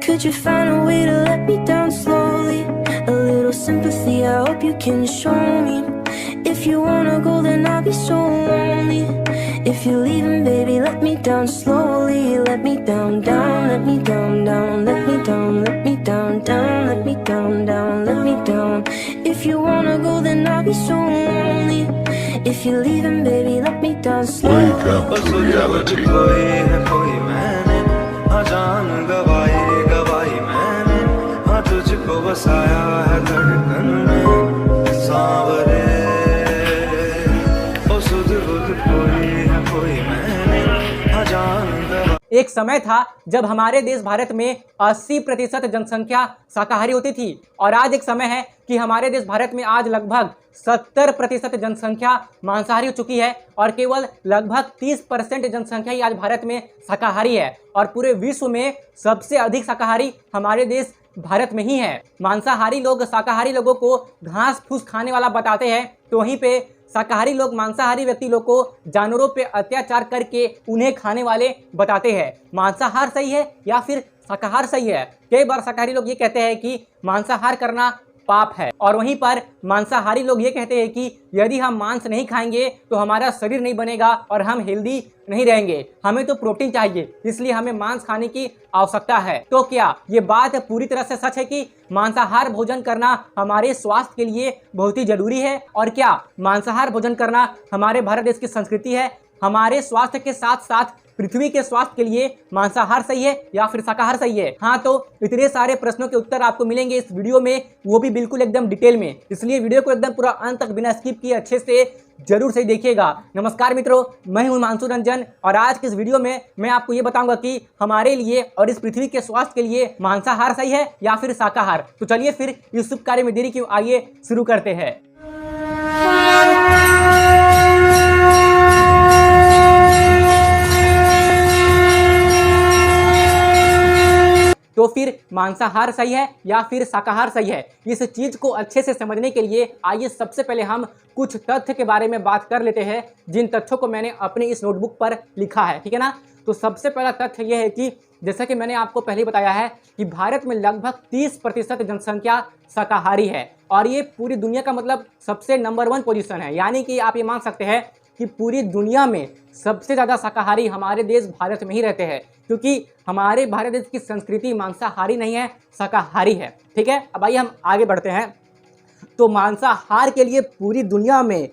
Could you find a way to let me down slowly? A little sympathy, I hope you can show me. If you wanna go, then I'll be so lonely. If you're leaving, baby, let me down slowly. Let me down, down, let me down, down, let me down, let me down, down, let me down, down, let me down. If you wanna go, then I'll be so lonely. If you're leaving, baby, let me down slowly. Wake up to reality. कोई है कोई मैंने हाँ जान गवाई गवाई मैंने हाँ तुझको बसाया है धड़कन में सांवरे ओ सुध बुध कोई है कोई मैंने हाँ जान गवाई। एक समय था जब हमारे देश भारत में 80% जनसंख्या शाकाहारी होती थी और आज एक समय है कि हमारे देश भारत में आज लगभग 70% जनसंख्या मांसाहारी हो चुकी है और केवल लगभग 30% जनसंख्या ही आज भारत में शाकाहारी है और पूरे विश्व में सबसे अधिक शाकाहारी हमारे देश भारत में ही है। मांसाहारी लोग शाकाहारी लोगों को घास फूस खाने वाला बताते हैं तो वहीं पे शाकाहारी लोग मांसाहारी व्यक्ति लोग को जानवरों पे अत्याचार करके उन्हें खाने वाले बताते हैं। मांसाहार सही है या फिर शाकाहार सही है? कई बार शाकाहारी लोग ये कहते हैं कि मांसाहार करना पाप है और वहीं पर मांसाहारी लोग ये कहते हैं कि यदि हम मांस नहीं खाएंगे तो हमारा शरीर नहीं बनेगा और हम हेल्दी नहीं रहेंगे, हमें तो प्रोटीन चाहिए इसलिए हमें मांस खाने की आवश्यकता है। तो क्या ये बात पूरी तरह से सच है कि मांसाहार भोजन करना हमारे स्वास्थ्य के लिए बहुत ही जरूरी है? और क्या मांसाहार भोजन करना हमारे भारत देश की संस्कृति है? हमारे स्वास्थ्य के साथ साथ पृथ्वी के स्वास्थ्य के लिए मांसाहार सही है या फिर शाकाहार सही है? हाँ, तो इतने सारे प्रश्नों के उत्तर आपको मिलेंगे इस वीडियो में, वो भी बिल्कुल एकदम डिटेल में, इसलिए वीडियो को एकदम पूरा अंत तक बिना स्किप किए अच्छे से जरूर से देखिएगा। नमस्कार मित्रों, मैं हूं हिमांशु रंजन और आज के इस वीडियो में मैं आपको ये बताऊंगा कि हमारे लिए और इस पृथ्वी के स्वास्थ्य के लिए मांसाहार सही है या फिर शाकाहार। तो चलिए फिर इस शुभ कार्य में देरी क्यों, आइए शुरू करते हैं। तो फिर मांसाहार सही है या फिर शाकाहार सही है? इस चीज को अच्छे से समझने के लिए आइए सबसे पहले हम कुछ तथ्य के बारे में बात कर लेते हैं जिन तथ्यों को मैंने अपने इस नोटबुक पर लिखा है, ठीक है ना। तो सबसे पहला तथ्य यह है कि जैसा कि मैंने आपको पहले बताया है कि भारत में लगभग 30% जनसंख्या शाकाहारी है और ये पूरी दुनिया का मतलब सबसे नंबर 1 पोजीशन है। यानी कि आप ये मान सकते हैं कि पूरी दुनिया में सबसे ज़्यादा शाकाहारी हमारे देश भारत में ही रहते हैं, क्योंकि हमारे भारत देश की संस्कृति मांसाहारी नहीं है, शाकाहारी है, ठीक है। अब आइए हम आगे बढ़ते हैं। तो मांसाहार के लिए पूरी दुनिया में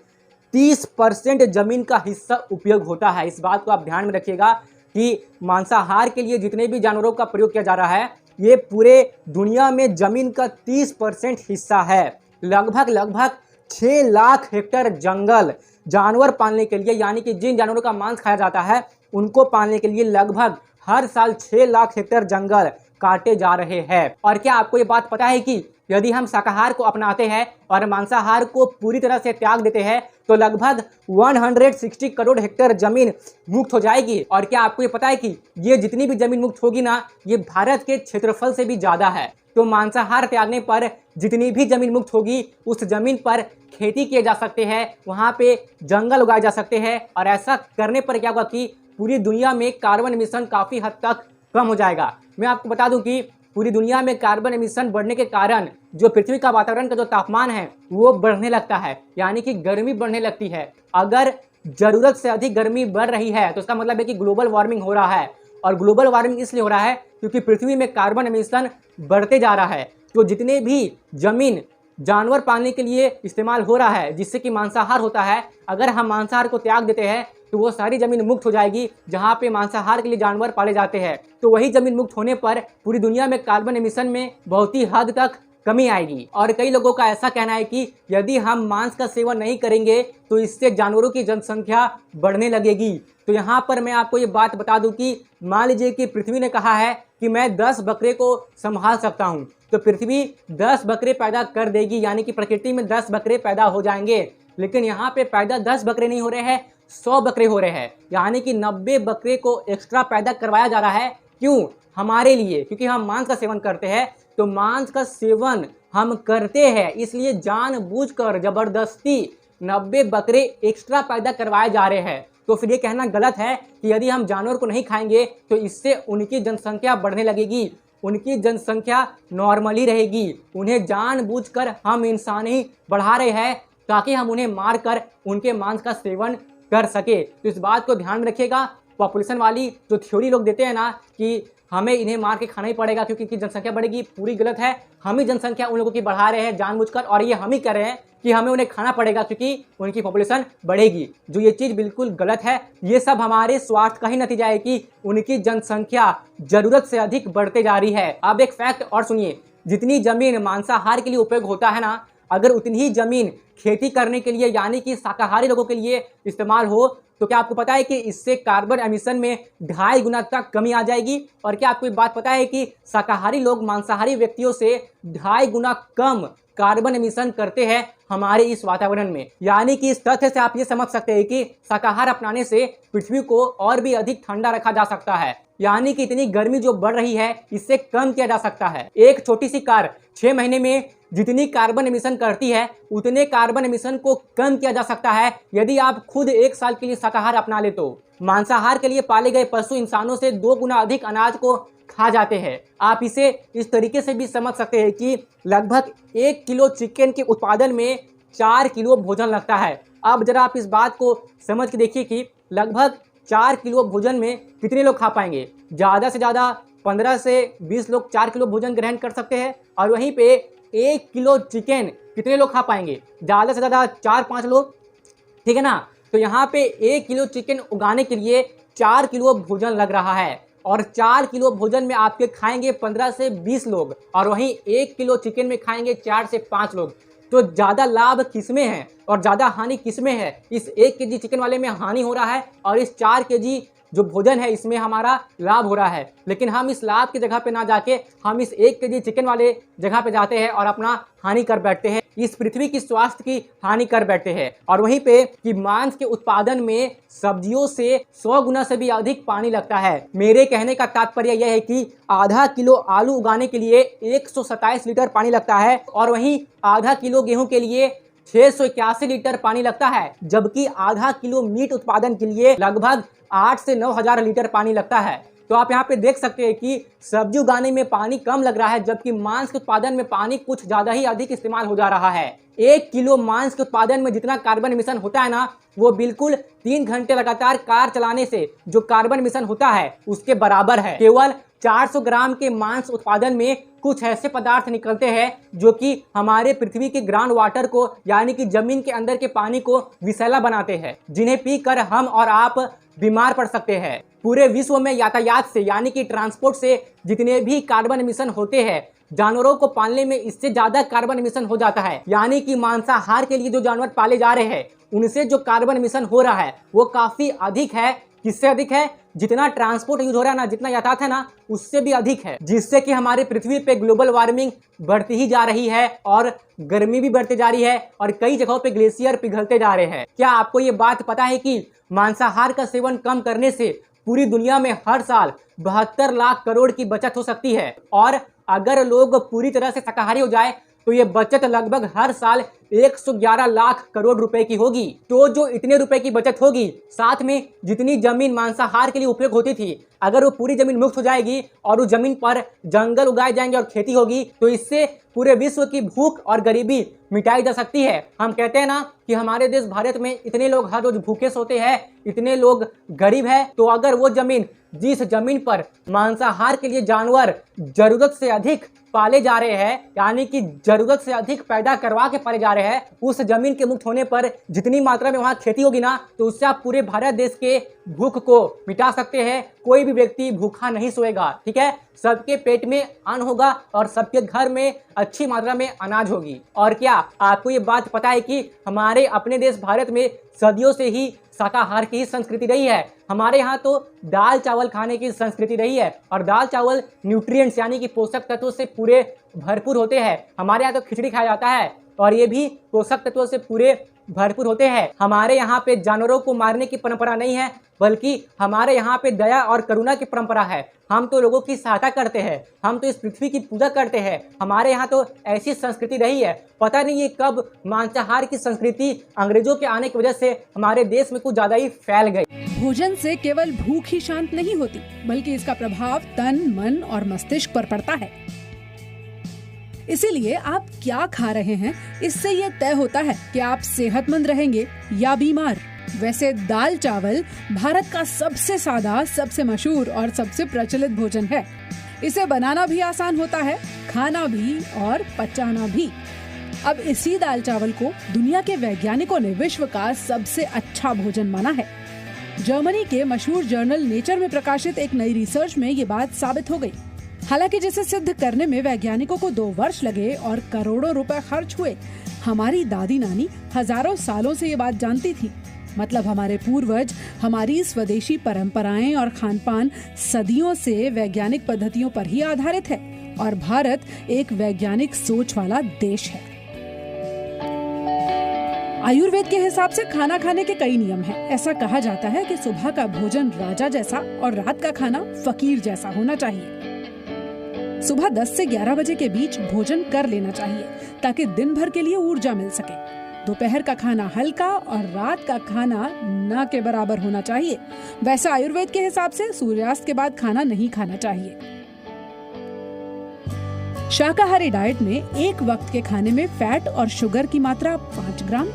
30% जमीन का हिस्सा उपयोग होता है। इस बात को आप ध्यान में रखिएगा कि मांसाहार के लिए जितने भी जानवरों का प्रयोग किया जा रहा है ये पूरे दुनिया में जमीन का 30% हिस्सा है। लगभग 6 लाख हेक्टेयर जंगल जानवर पालने के लिए, यानी कि जिन जानवरों का मांस खाया जाता है उनको पालने के लिए लगभग हर साल 6 लाख हेक्टेयर जंगल काटे जा रहे हैं। और क्या आपको ये बात पता है कि यदि हम शाकाहार को अपनाते हैं और मांसाहार को पूरी तरह से त्याग देते हैं तो लगभग 160 करोड़ हेक्टेयर जमीन मुक्त हो जाएगी। और क्या आपको ये पता है कि ये जितनी भी जमीन मुक्त होगी ना, ये भारत के क्षेत्रफल से भी ज़्यादा है। तो मांसाहार त्यागने पर जितनी भी जमीन मुक्त होगी उस जमीन पर खेती किए जा सकते हैं, वहाँ पे जंगल उगाए जा सकते हैं और ऐसा करने पर क्या होगा कि पूरी दुनिया में कार्बन एमिशन काफ़ी हद तक कम हो जाएगा। मैं आपको बता दूं कि पूरी दुनिया में कार्बन एमिशन बढ़ने के कारण जो पृथ्वी का वातावरण का जो तापमान है वो बढ़ने लगता है, यानी कि गर्मी बढ़ने लगती है। अगर ज़रूरत से अधिक गर्मी बढ़ रही है तो इसका मतलब है कि ग्लोबल वार्मिंग हो रहा है और ग्लोबल वार्मिंग इसलिए हो रहा है क्योंकि पृथ्वी में कार्बन एमिशन बढ़ते जा रहा है। तो जितने भी जमीन जानवर पालने के लिए इस्तेमाल हो रहा है जिससे कि मांसाहार होता है, अगर हम मांसाहार को त्याग देते हैं तो वो सारी ज़मीन मुक्त हो जाएगी जहाँ पे मांसाहार के लिए जानवर पाले जाते हैं। तो वही ज़मीन मुक्त होने पर पूरी दुनिया में कार्बन एमिशन में बहुत ही हद तक कमी आएगी। और कई लोगों का ऐसा कहना है कि यदि हम मांस का सेवन नहीं करेंगे तो इससे जानवरों की जनसंख्या बढ़ने लगेगी। तो यहाँ पर मैं आपको ये बात बता दूं कि मान लीजिए कि पृथ्वी ने कहा है कि मैं 10 बकरे को संभाल सकता हूँ, तो पृथ्वी 10 बकरे पैदा कर देगी, यानी कि प्रकृति में 10 बकरे पैदा हो जाएंगे। लेकिन यहाँ पे पैदा 10 बकरे नहीं हो रहे हैं, 100 बकरे हो रहे हैं, यानी कि 90 बकरे को एक्स्ट्रा पैदा करवाया जा रहा है। क्यों? हमारे लिए, क्योंकि हम मांस का सेवन करते हैं। तो मांस का सेवन हम करते हैं इसलिए जानबूझकर जबरदस्ती 90 बकरे एक्स्ट्रा पैदा करवाए जा रहे हैं। तो फिर ये कहना गलत है कि यदि हम जानवर को नहीं खाएंगे तो इससे उनकी जनसंख्या बढ़ने लगेगी। उनकी जनसंख्या नॉर्मल ही रहेगी। उन्हें जानबूझकर हम इंसान ही बढ़ा रहे हैं ताकि हम उन्हें मारकर उनके मांस का सेवन कर सके। तो इस बात को ध्यान में रखिएगा। पॉपुलेशन वाली जो थ्योरी लोग देते हैं ना कि हमें इन्हें मार के खाना ही पड़ेगा क्योंकि इनकी जनसंख्या बढ़ेगी, पूरी गलत है। हम ही जनसंख्या उन लोगों की बढ़ा रहे हैं जानबूझकर, और ये हम ही कर रहे हैं कि हमें उन्हें खाना पड़ेगा क्योंकि उनकी पॉपुलेशन बढ़ेगी, जो ये चीज़ बिल्कुल गलत है। ये सब हमारे स्वार्थ का ही नतीजा है कि उनकी जनसंख्या जरूरत से अधिक बढ़ते जा रही है। अब एक फैक्ट और सुनिए, जितनी जमीन मांसाहार के लिए उपयोग होता है ना, अगर उतनी ही जमीन खेती करने के लिए यानी कि शाकाहारी लोगों के लिए इस्तेमाल हो तो क्या आपको पता है कि इससे कार्बन एमिशन में 2.5 गुना तक कमी आ जाएगी। और क्या आपको ये बात पता है कि शाकाहारी लोग मांसाहारी व्यक्तियों से 2.5 गुना कम कार्बन एमिशन करते हैं हमारे इस वातावरण में। यानी कि इस तथ्य से आप ये समझ सकते हैं कि शाकाहार अपनाने से पृथ्वी को और भी अधिक ठंडा रखा जा सकता है, यानी कि इतनी गर्मी जो बढ़ रही है इससे कम किया जा सकता है। एक छोटी सी कार 6 महीने में जितनी कार्बन एमिशन करती है उतने कार्बन एमिशन को कम किया जा सकता है यदि आप खुद 1 साल के लिए शाकाहार अपना ले तो। मांसाहार के लिए पाले गए पशु इंसानों से 2 गुना अधिक अनाज को खा जाते हैं। आप इसे इस तरीके से भी समझ सकते हैं कि लगभग 1 किलो चिकन के उत्पादन में 4 किलो भोजन लगता है। अब जरा आप इस बात को समझ के देखिए कि लगभग 4 किलो भोजन में कितने लोग खा पाएंगे। ज़्यादा से ज़्यादा 15 से 20 लोग 4 किलो भोजन ग्रहण कर सकते हैं, और वहीं पे 1 किलो चिकन कितने लोग खा पाएंगे, ज़्यादा से ज़्यादा 4-5 लोग, ठीक है ना। तो यहाँ पे 1 किलो चिकन उगाने के लिए 4 किलो भोजन लग रहा है, और 4 किलो भोजन में आपके खाएंगे 15 से 20 लोग, और वहीं 1 किलो चिकन में खाएंगे 4 से 5 लोग। तो ज़्यादा लाभ किसमें है और ज़्यादा हानि किसमें है? इस 1 केजी चिकन वाले में हानि हो रहा है, और इस 4 केजी जो भोजन है इसमें हमारा लाभ हो रहा है। लेकिन हम इस लाभ की जगह पे ना जाके हम इस 1 केजी चिकन वाले जगह पे जाते हैं और अपना हानि कर बैठते हैं, इस पृथ्वी की स्वास्थ्य की हानि कर बैठते हैं। और वहीं पे कि मांस के उत्पादन में सब्जियों से 100 गुना से भी अधिक पानी लगता है। मेरे कहने का तात्पर्य यह है कि आधा किलो आलू उगाने के लिए 127 लीटर पानी लगता है, और वहीं आधा किलो गेहूं के लिए 681 लीटर पानी लगता है, जबकि आधा किलो मीट उत्पादन के लिए लगभग 8 से 9 हजार लीटर पानी लगता है। तो आप यहाँ पे देख सकते हैं कि सब्जी उगाने में पानी कम लग रहा है, जबकि मांस के उत्पादन में पानी कुछ ज़्यादा ही अधिक इस्तेमाल हो जा रहा है। 1 किलो मांस के उत्पादन में जितना कार्बन एमिशन होता है ना, वो बिल्कुल 3 घंटे लगातार कार चलाने से जो कार्बन एमिशन होता है उसके बराबर है। केवल 400 ग्राम के मांस उत्पादन में कुछ ऐसे पदार्थ निकलते हैं जो कि हमारे पृथ्वी के ग्राउंड वाटर को यानी कि जमीन के अंदर के पानी को विषैला बनाते हैं, जिन्हें पीकर हम और आप बीमार पड़ सकते हैं। पूरे विश्व में यातायात से यानी कि ट्रांसपोर्ट से जितने भी कार्बन एमिशन होते हैं, जानवरों को पालने में इससे ज़्यादा कार्बन एमिशन हो जाता है। यानी कि मांसाहार के लिए जो जानवर पाले जा रहे हैं उनसे जो कार्बन एमिशन हो रहा है वो काफ़ी अधिक है। किससे अधिक है? जितना ट्रांसपोर्ट यूज हो रहा है ना, जितना यातायात है ना, उससे भी अधिक है, जिससे कि हमारे पृथ्वी पे ग्लोबल वार्मिंग बढ़ती ही जा रही है और गर्मी भी बढ़ती जा रही है, और कई जगहों पे ग्लेशियर पिघलते जा रहे हैं। क्या आपको ये बात पता है कि मांसाहार का सेवन कम करने से पूरी दुनिया में हर साल 72 लाख करोड़ की बचत हो सकती है, और अगर लोग पूरी तरह से शाकाहारी हो जाए तो ये बचत लगभग हर साल 111 लाख करोड़ रुपए की होगी। तो जो इतने रुपए की बचत होगी, साथ में जितनी जमीन मांसाहार के लिए उपयोग होती थी, अगर वो पूरी जमीन मुक्त हो जाएगी और उस जमीन पर जंगल उगाए जाएंगे और खेती होगी, तो इससे पूरे विश्व की भूख और गरीबी मिटाई जा सकती है। हम कहते हैं ना कि हमारे देश भारत में इतने लोग हर रोज भूखे सोते हैं, इतने लोग गरीब हैं, तो अगर वो जमीन, जिस जमीन पर मांसाहार के लिए जानवर जरूरत से अधिक पाले जा रहे हैं, यानी कि जरूरत से अधिक पैदा करवा के पाले जा रहे हैं, उस जमीन के मुक्त होने पर जितनी मात्रा में वहाँ खेती होगी ना, तो उससे आप पूरे भारत देश के भूख को मिटा सकते हैं। कोई भी व्यक्ति भूखा नहीं सोएगा, ठीक है। सबके पेट में अन्न होगा और सबके घर में अच्छी मात्रा में अनाज होगी। और क्या आपको ये बात पता है कि हमारे अपने देश भारत में सदियों से ही शाकाहार की संस्कृति रही है। हमारे यहाँ तो दाल चावल खाने की संस्कृति रही है, और दाल चावल न्यूट्रिएंट्स यानी कि पोषक तत्वों से पूरे भरपूर होते हैं। हमारे यहाँ तो खिचड़ी खाया जाता है, और ये भी पोषक तत्वों से पूरे भरपूर होते हैं। हमारे यहाँ पे जानवरों को मारने की परंपरा नहीं है, बल्कि हमारे यहाँ पे दया और करुणा की परंपरा है। हम तो लोगों की सहायता करते हैं, हम तो इस पृथ्वी की पूजा करते हैं। हमारे यहाँ तो ऐसी संस्कृति रही है। पता नहीं ये कब मांसाहार की संस्कृति अंग्रेजों के आने की वजह से हमारे देश में कुछ ज़्यादा ही फैल गई। भोजन से केवल भूख ही शांत नहीं होती, बल्कि इसका प्रभाव तन, मन और मस्तिष्क पर पड़ता है। इसीलिए आप क्या खा रहे हैं, इससे ये तय होता है कि आप सेहतमंद रहेंगे या बीमार। वैसे दाल चावल भारत का सबसे सादा, सबसे मशहूर और सबसे प्रचलित भोजन है। इसे बनाना भी आसान होता है, खाना भी और पचाना भी। अब इसी दाल चावल को दुनिया के वैज्ञानिकों ने विश्व का सबसे अच्छा भोजन माना है। जर्मनी के मशहूर जर्नल नेचर में प्रकाशित एक नई रिसर्च में ये बात साबित हो गई। हालांकि जिसे सिद्ध करने में वैज्ञानिकों को 2 वर्ष लगे और करोड़ों रुपए खर्च हुए, हमारी दादी नानी हजारों सालों से ये बात जानती थी। मतलब हमारे पूर्वज, हमारी स्वदेशी परंपराएं और खानपान सदियों से वैज्ञानिक पद्धतियों पर ही आधारित है और भारत एक वैज्ञानिक सोच वाला देश है। आयुर्वेद के हिसाब से खाना खाने के कई नियम हैं। ऐसा कहा जाता है कि सुबह का भोजन राजा जैसा और रात का खाना फकीर जैसा होना चाहिए। सुबह 10 से 11 बजे के बीच भोजन कर लेना चाहिए ताकि दिन भर के लिए ऊर्जा मिल सके। दोपहर का खाना हल्का और रात का खाना न के बराबर होना चाहिए। वैसे आयुर्वेद के हिसाब से सूर्यास्त के बाद खाना नहीं खाना चाहिए। शाकाहारी डाइट में एक वक्त के खाने में फैट और शुगर की मात्रा 5 ग्राम,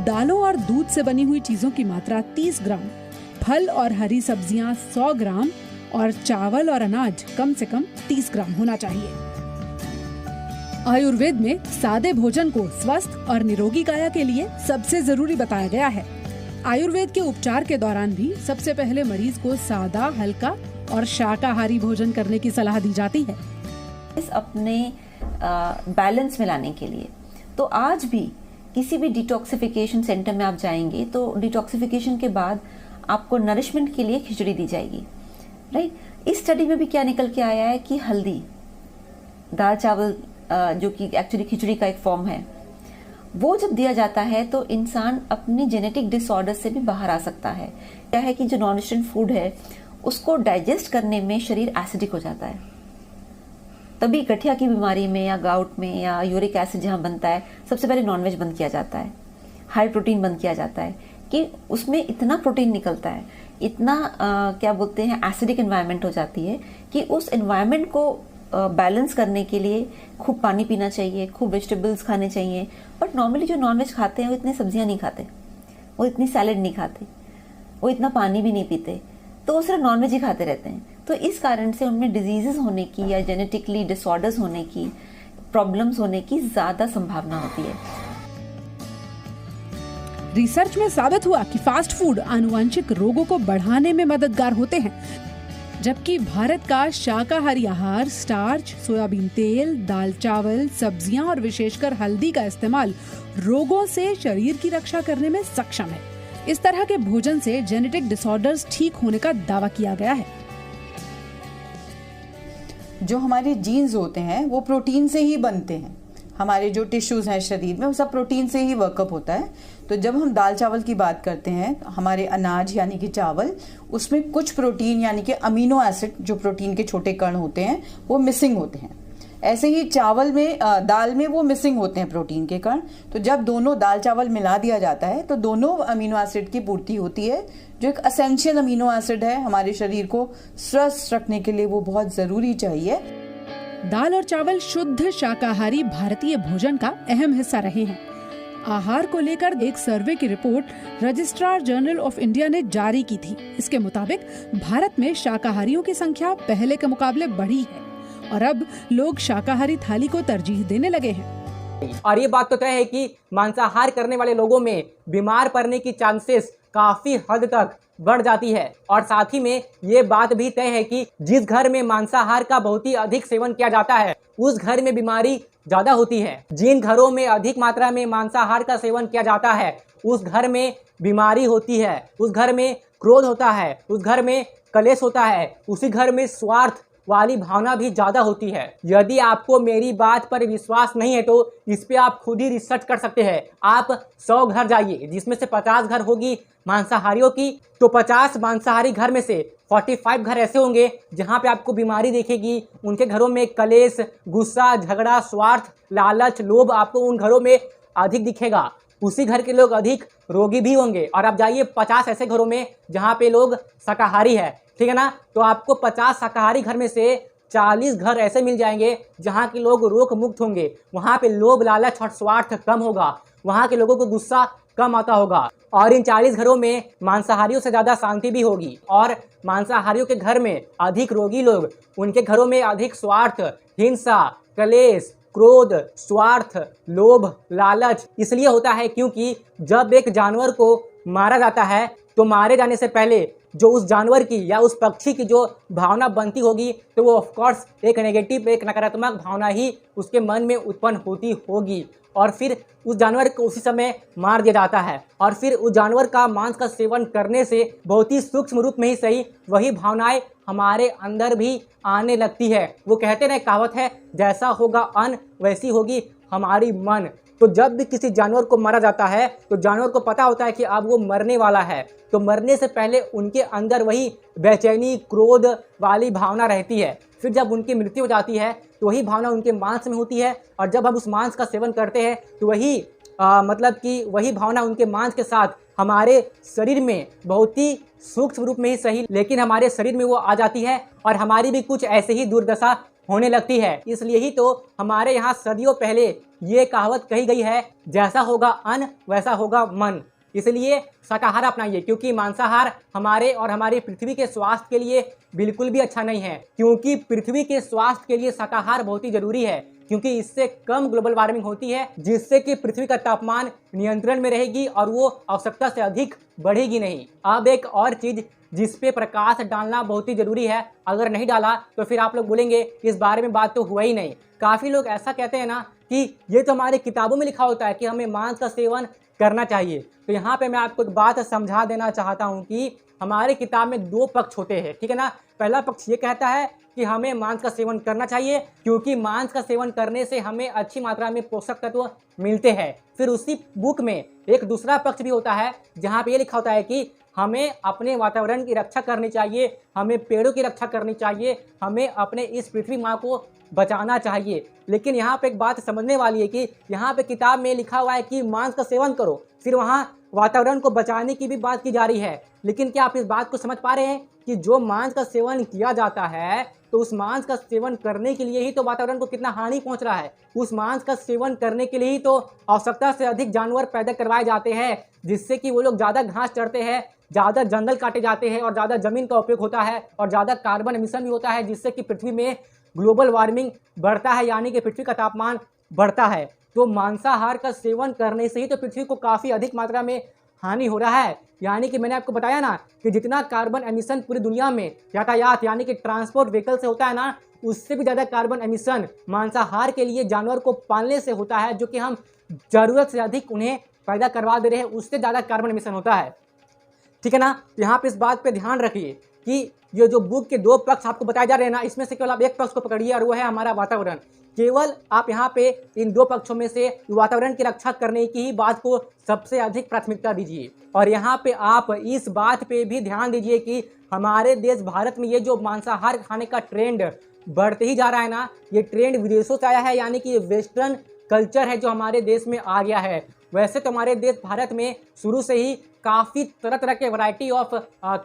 दालों और दूध से बनी हुई चीजों की मात्रा 30 ग्राम, फल और हरी सब्जियां 100 ग्राम और चावल और अनाज कम से कम 30 ग्राम होना चाहिए। आयुर्वेद में सादे भोजन को स्वस्थ और निरोगी काया के लिए सबसे जरूरी बताया गया है। आयुर्वेद के उपचार के दौरान भी सबसे पहले मरीज को सादा, हल्का और शाकाहारी भोजन करने की सलाह दी जाती है। इस अपने बैलेंस में लाने के लिए तो आज भी किसी भी डिटॉक्सिफिकेशन सेंटर में आप जाएंगे तो डिटॉक्सिफिकेशन के बाद आपको नरिशमेंट के लिए खिचड़ी दी जाएगी, राइट। इस स्टडी में भी क्या निकल के आया है कि हल्दी, दाल चावल जो कि एक्चुअली खिचड़ी का एक फॉर्म है, वो जब दिया जाता है तो इंसान अपनी जेनेटिक डिसऑर्डर से भी बाहर आ सकता है। क्या है कि जो नॉन वेजिटेरियन फूड है उसको डाइजेस्ट करने में शरीर एसिडिक हो जाता है। तभी गठिया की बीमारी में या गाउट में या यूरिक एसिड जहाँ बनता है, सबसे पहले नॉनवेज बंद किया जाता है, हाई प्रोटीन बंद किया जाता है कि उसमें इतना प्रोटीन निकलता है, इतना क्या बोलते हैं एसिडिक एनवायरनमेंट हो जाती है कि उस एनवायरनमेंट को बैलेंस करने के लिए खूब पानी पीना चाहिए, खूब वेजिटेबल्स खाने चाहिए। बट नॉर्मली जो नॉनवेज खाते हैं वो इतनी सब्जियां नहीं खाते, वो इतनी सैलेड नहीं खाते, वो इतना पानी भी नहीं पीते, तो वो सिर्फ नॉनवेज ही खाते रहते हैं। तो इस कारण से उनमें डिजीजेस होने की या जेनेटिकली डिसऑर्डर्स होने की, प्रॉब्लम्स होने की ज्यादा संभावना होती है। रिसर्च में साबित हुआ कि फास्ट फूड आनुवंशिक रोगों को बढ़ाने में मददगार होते हैं, जबकि भारत का शाकाहारी आहार स्टार्च, सोयाबीन तेल, दाल चावल, सब्जियां और विशेषकर हल्दी का इस्तेमाल रोगों से शरीर की रक्षा करने में सक्षम है। इस तरह के भोजन से जेनेटिक डिसऑर्डर्स ठीक होने का दावा किया गया है। जो हमारे जीन्स होते हैं वो प्रोटीन से ही बनते हैं। हमारे जो टिश्यूज हैं शरीर में वो सब प्रोटीन से ही वर्कअप होता है। तो जब हम दाल चावल की बात करते हैं, हमारे अनाज यानी कि चावल, उसमें कुछ प्रोटीन यानी कि अमीनो एसिड, जो प्रोटीन के छोटे कण होते हैं, वो मिसिंग होते हैं। ऐसे ही चावल में, दाल में वो मिसिंग होते हैं प्रोटीन के कण। तो जब दोनों दाल चावल मिला दिया जाता है तो दोनों अमीनो एसिड की पूर्ति होती है, जो एक असेंशियल अमीनो एसिड है हमारे शरीर को स्वस्थ रखने के लिए, वो बहुत जरूरी चाहिए। दाल और चावल शुद्ध शाकाहारी भारतीय भोजन का अहम हिस्सा रहे हैं। आहार को लेकर एक सर्वे की report registrar general of India ने जारी की थी। इसके मुताबिक भारत में शाकाहारियों की संख्या पहले के मुकाबले बढ़ी है और अब लोग शाकाहारी थाली को तरजीह देने लगे हैं। और ये बात तो तय है कि मांसाहार करने वाले लोगों में बीमार पड़ने की चांसेस काफी हद तक बढ़ जाती है। और साथ ही में ये बात भी तय है कि जिस घर में मांसाहार का बहुत ही अधिक सेवन किया जाता है उस घर में बीमारी ज्यादा होती है। जिन घरों में अधिक मात्रा में मांसाहार का सेवन किया जाता है उस घर में बीमारी होती है, उस घर में क्रोध होता है, उस घर में कलेश होता है, उसी घर में स्वार्थ वाली भावना भी ज़्यादा होती है। यदि आपको मेरी बात पर विश्वास नहीं है तो इस पे आप खुद ही रिसर्च कर सकते हैं। आप 100 घर जाइए, जिसमें से 50 घर होगी मांसाहारियों की, तो 50 मांसाहारी घर में से 45 घर ऐसे होंगे जहाँ पे आपको बीमारी देखेगी। उनके घरों में कलेश, गुस्सा, झगड़ा, स्वार्थ, लालच, लोभ आपको उन घरों में अधिक दिखेगा। उसी घर के लोग अधिक रोगी भी होंगे। और आप जाइए 50 ऐसे घरों में जहाँ पे लोग शाकाहारी है, ठीक है ना, तो आपको 50 शाकाहारी घर में से 40 घर ऐसे मिल जाएंगे जहाँ के लोग रोग मुक्त होंगे। वहाँ पे लोभ, लालच और स्वार्थ कम होगा। वहाँ के लोगों को गुस्सा कम आता होगा। और इन 40 घरों में मांसाहारियों से ज़्यादा शांति भी होगी। और मांसाहारियों के घर में अधिक रोगी लोग, उनके घरों में अधिक स्वार्थ, हिंसा, कलेश, क्रोध, स्वार्थ, लोभ, लालच इसलिए होता है क्योंकि जब एक जानवर को मारा जाता है तो मारे जाने से पहले जो उस जानवर की या उस पक्षी की जो भावना बनती होगी तो वो ऑफकोर्स एक नेगेटिव, एक नकारात्मक भावना ही उसके मन में उत्पन्न होती होगी। और फिर उस जानवर को उसी समय मार दिया जाता है। और फिर उस जानवर का मांस का सेवन करने से बहुत ही सूक्ष्म रूप में ही सही वही भावनाएं हमारे अंदर भी आने लगती है। वो कहते ना, कहावत है, जैसा होगा अन्न वैसी होगी हमारी मन। तो जब भी किसी जानवर को मारा जाता है तो जानवर को पता होता है कि अब वो मरने वाला है, तो मरने से पहले उनके अंदर वही बेचैनी, क्रोध वाली भावना रहती है। फिर जब उनकी मृत्यु हो जाती है तो वही भावना उनके मांस में होती है। और जब हम उस मांस का सेवन करते हैं तो वही मतलब कि वही भावना उनके मांस के साथ हमारे शरीर में बहुत ही सूक्ष्म रूप में ही सही, लेकिन हमारे शरीर में वो आ जाती है और हमारी भी कुछ ऐसे ही दुर्दशा होने लगती है। इसलिए ही तो हमारे यहाँ सदियों पहले ये कहावत कही गई है, जैसा होगा अन्न वैसा होगा मन। इसलिए शाकाहार अपनाइए, क्योंकि मांसाहार हमारे और हमारी पृथ्वी के स्वास्थ्य के लिए बिल्कुल भी अच्छा नहीं है। क्योंकि पृथ्वी के स्वास्थ्य के लिए शाकाहार बहुत ही जरूरी है, क्योंकि इससे कम ग्लोबल वार्मिंग होती है, जिससे कि पृथ्वी का तापमान नियंत्रण में रहेगी और वो आवश्यकता से अधिक बढ़ेगी नहीं। अब एक और चीज जिस पे प्रकाश डालना बहुत ही जरूरी है, अगर नहीं डाला तो फिर आप लोग बोलेंगे इस बारे में बात तो हुआ ही नहीं। काफ़ी लोग ऐसा कहते हैं ना कि ये तो हमारे किताबों में लिखा होता है कि हमें मांस का सेवन करना चाहिए। तो यहाँ पे मैं आपको एक बात समझा देना चाहता हूँ कि हमारे किताब में 2 पक्ष होते हैं, ठीक है ना। पहला पक्ष ये कहता है कि हमें मांस का सेवन करना चाहिए, क्योंकि मांस का सेवन करने से हमें अच्छी मात्रा में पोषक तत्व मिलते हैं। फिर उसी बुक में एक दूसरा पक्ष भी होता है जहाँ पे ये लिखा होता है कि हमें अपने वातावरण की रक्षा करनी चाहिए, हमें पेड़ों की रक्षा करनी चाहिए, हमें अपने इस पृथ्वी माँ को बचाना चाहिए। लेकिन यहाँ पे एक बात समझने वाली है कि यहाँ पे किताब में लिखा हुआ है कि मांस का सेवन करो, फिर वहाँ वातावरण को बचाने की भी बात की जा रही है। लेकिन क्या आप इस बात को समझ पा रहे हैं कि जो मांस का सेवन किया जाता है तो उस मांस का सेवन करने के लिए ही तो वातावरण को कितना हानि पहुंच रहा है। उस मांस का सेवन करने के लिए ही तो आवश्यकता से अधिक जानवर पैदा करवाए जाते हैं, जिससे कि वो लोग ज़्यादा घास चढ़ते हैं, ज़्यादा जंगल काटे जाते हैं और ज़्यादा ज़मीन का उपयोग होता है और ज़्यादा कार्बन एमिशन भी होता है, जिससे कि पृथ्वी में ग्लोबल वार्मिंग बढ़ता है, यानी कि पृथ्वी का तापमान बढ़ता है। तो मांसाहार का सेवन करने से ही तो पृथ्वी को काफ़ी अधिक मात्रा में हानि हो रहा है। यानी कि मैंने आपको बताया ना कि जितना कार्बन एमिशन पूरी दुनिया में यातायात यानी कि ट्रांसपोर्ट व्हीकल से होता है ना, उससे भी ज़्यादा कार्बन एमिशन मांसाहार के लिए जानवर को पालने से होता है, जो कि हम ज़रूरत से अधिक उन्हें पैदा करवा दे रहे हैं, उससे ज़्यादा कार्बन एमिशन होता है, ठीक है ना। यहाँ पे इस बात पे ध्यान रखिए कि ये जो बुक के 2 पक्ष आपको बताए जा रहे हैं ना, इसमें से केवल आप एक पक्ष को पकड़िए और वो है हमारा वातावरण। केवल आप यहाँ पे इन 2 पक्षों में से वातावरण की रक्षा करने की ही बात को सबसे अधिक प्राथमिकता दीजिए। और यहाँ पे आप इस बात पे भी ध्यान दीजिए कि हमारे देश भारत में ये जो मांसाहार खाने का ट्रेंड बढ़ते ही जा रहा है ना, ये ट्रेंड विदेशों से आया है, यानी कि ये वेस्टर्न कल्चर है जो हमारे देश में आ गया है। वैसे तो हमारे देश भारत में शुरू से ही काफ़ी तरह तरह के वैरायटी ऑफ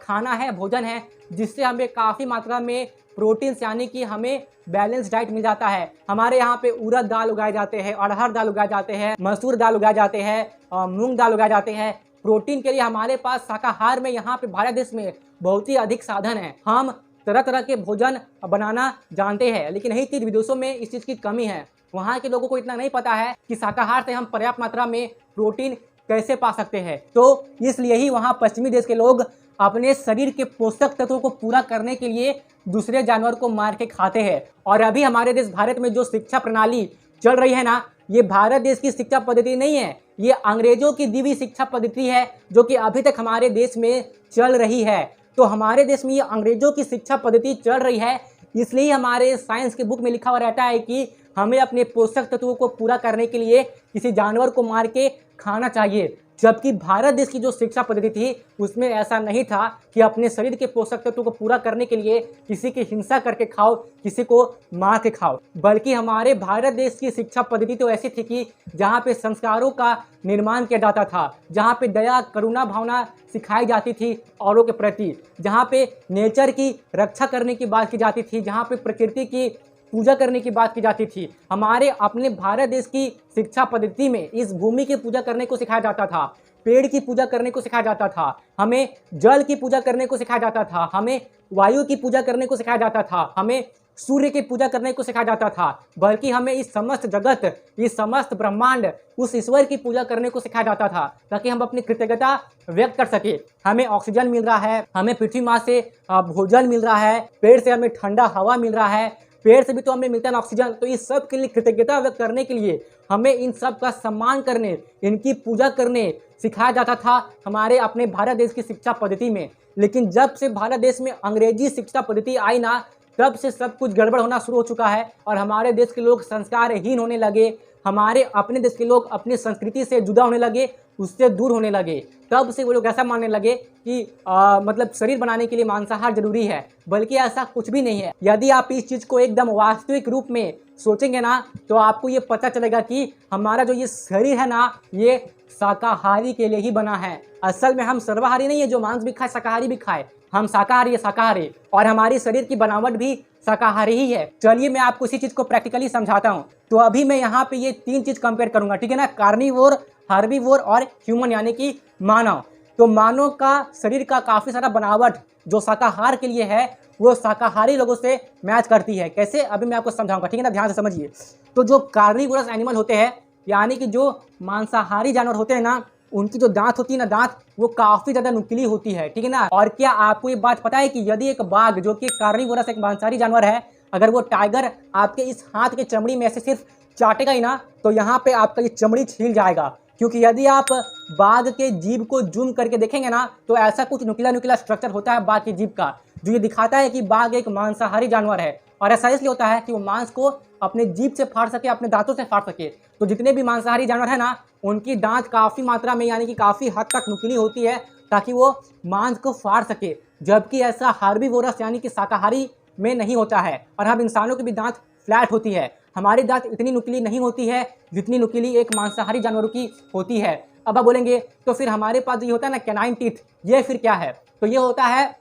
खाना है, भोजन है, जिससे हमें काफ़ी मात्रा में प्रोटीन्स यानी कि हमें बैलेंस डाइट मिल जाता है। हमारे यहाँ पे उड़द दाल उगाए जाते हैं, अरहर दाल उगाए जाते हैं, मसूर दाल उगाए जाते हैं, मूंग दाल उगाए जाते हैं। प्रोटीन के लिए हमारे पास शाकाहार में यहाँ पे भारत देश में बहुत ही अधिक साधन है। हम तरह तरह के भोजन बनाना जानते हैं, लेकिन यही चीज़ विदेशों में इस चीज़ की कमी है। वहाँ के लोगों को इतना नहीं पता है कि शाकाहार से हम पर्याप्त मात्रा में प्रोटीन कैसे पा सकते हैं। तो इसलिए ही वहाँ पश्चिमी देश के लोग अपने शरीर के पोषक तत्वों को पूरा करने के लिए दूसरे जानवर को मार के खाते हैं। और अभी हमारे देश भारत में जो शिक्षा प्रणाली चल रही है ना, ये भारत देश की शिक्षा पद्धति नहीं है, ये अंग्रेजों की दी हुई शिक्षा पद्धति है, जो कि अभी तक हमारे देश में चल रही है। तो हमारे देश में ये अंग्रेजों की शिक्षा पद्धति चल रही है, इसलिए हमारे साइंस के बुक में लिखा हुआ रहता है कि हमें अपने पोषक तत्वों को पूरा करने के लिए किसी जानवर को मार के खाना चाहिए। जबकि भारत देश की जो शिक्षा पद्धति थी उसमें ऐसा नहीं था कि अपने शरीर के पोषक तत्वों को पूरा करने के लिए किसी की हिंसा करके खाओ, किसी को मार के खाओ, बल्कि हमारे भारत देश की शिक्षा पद्धति तो ऐसी थी कि जहाँ पे संस्कारों का निर्माण किया जाता था, जहाँ पे दया करुणा भावना सिखाई जाती थी औरों के प्रति, जहाँ पे नेचर की रक्षा करने की बात की जाती थी, जहाँ पे प्रकृति की पूजा करने की बात की जाती थी। हमारे अपने भारत देश की शिक्षा पद्धति में इस भूमि की पूजा करने को सिखाया जाता था, पेड़ की पूजा करने को सिखाया जाता था, हमें जल की पूजा करने को सिखाया जाता था, हमें वायु की पूजा करने को सिखाया जाता था, हमें सूर्य की पूजा करने को सिखाया जाता था, बल्कि हमें इस समस्त जगत, इस समस्त ब्रह्मांड, उस ईश्वर की पूजा करने को सिखाया जाता था ताकि हम अपनी कृतज्ञता व्यक्त कर सके। हमें ऑक्सीजन मिल रहा है, हमें पृथ्वी माँ से भोजन मिल रहा है, पेड़ से हमें ठंडा हवा मिल रहा है, पेड़ से भी तो हमें मिलता है ऑक्सीजन। तो इस सब के लिए कृतज्ञता व्यक्त करने के लिए हमें इन सब का सम्मान करने, इनकी पूजा करने सिखाया जाता था हमारे अपने भारत देश की शिक्षा पद्धति में। लेकिन जब से भारत देश में अंग्रेजी शिक्षा पद्धति आई ना, तब से सब कुछ गड़बड़ होना शुरू हो चुका है और हमारे देश के लोग संस्कारहीन होने लगे, हमारे अपने देश के लोग अपनी संस्कृति से जुदा होने लगे, उससे दूर होने लगे। तब से वो लोग ऐसा मानने लगे कि मतलब शरीर बनाने के लिए मांसाहार जरूरी है, बल्कि ऐसा कुछ भी नहीं है। यदि आप इस चीज़ को एकदम वास्तविक रूप में सोचेंगे ना, तो आपको ये पता चलेगा कि हमारा जो ये शरीर है ना, ये शाकाहारी के लिए ही बना है। असल में हम सर्वाहारी नहीं है, जो मांस भी खाए शाकाहारी भी खाए, हम शाकाहारी है, शाकाहारी, और हमारी शरीर की बनावट भी शाकाहारी ही है। चलिए मैं आपको इसी चीज़ को प्रैक्टिकली समझाता हूँ। तो अभी मैं यहाँ पे ये 3 चीज़ कंपेयर करूँगा, ठीक है ना, कार्निवोर, हर्बीवोर और ह्यूमन यानी कि मानव। तो मानव का शरीर का काफ़ी सारा बनावट जो शाकाहार के लिए है वो शाकाहारी लोगों से मैच करती है। कैसे, अभी मैं आपको समझाऊंगा, ठीक है ना, ध्यान से समझिए। तो जो कार्निवोरस एनिमल होते हैं यानी कि जो मांसाहारी जानवर होते हैं ना, उनकी जो दांत होती है ना, दांत वो काफ़ी ज़्यादा नुकीली होती है, ठीक है ना। और क्या आपको ये बात पता है कि यदि एक बाघ जो कि कार्निवोरस एक मांसाहारी जानवर है, अगर वो टाइगर आपके इस हाथ के चमड़ी में ऐसे सिर्फ चाटेगा ही ना, तो यहाँ पे आपका ये चमड़ी छील जाएगा। क्योंकि यदि आप बाघ के जीभ को जूम करके देखेंगे ना, तो ऐसा कुछ नुकीला नुकीला स्ट्रक्चर होता है बाघ की जीभ का, जो ये दिखाता है कि बाघ एक मांसाहारी जानवर है। और ऐसा इसलिए होता है कि वो मांस को अपने जीभ से फाड़ सके, अपने दांतों से फाड़ सके। तो जितने भी मांसाहारी जानवर है ना, उनकी दांत काफ़ी मात्रा में यानी कि काफ़ी हद तक नुकीली होती है ताकि वो मांस को फाड़ सके। जबकि ऐसा हार्बीवोरस यानी कि शाकाहारी में नहीं होता है। और हम इंसानों की भी दांत फ्लैट होती है, हमारी दांत इतनी नुकीली नहीं होती है जितनी नुकीली एक मांसाहारी जानवरों की होती है। अब आप बोलेंगे तो फिर हमारे पास ये होता है ना कैनाइन टीथ, ये फिर क्या है? तो ये होता है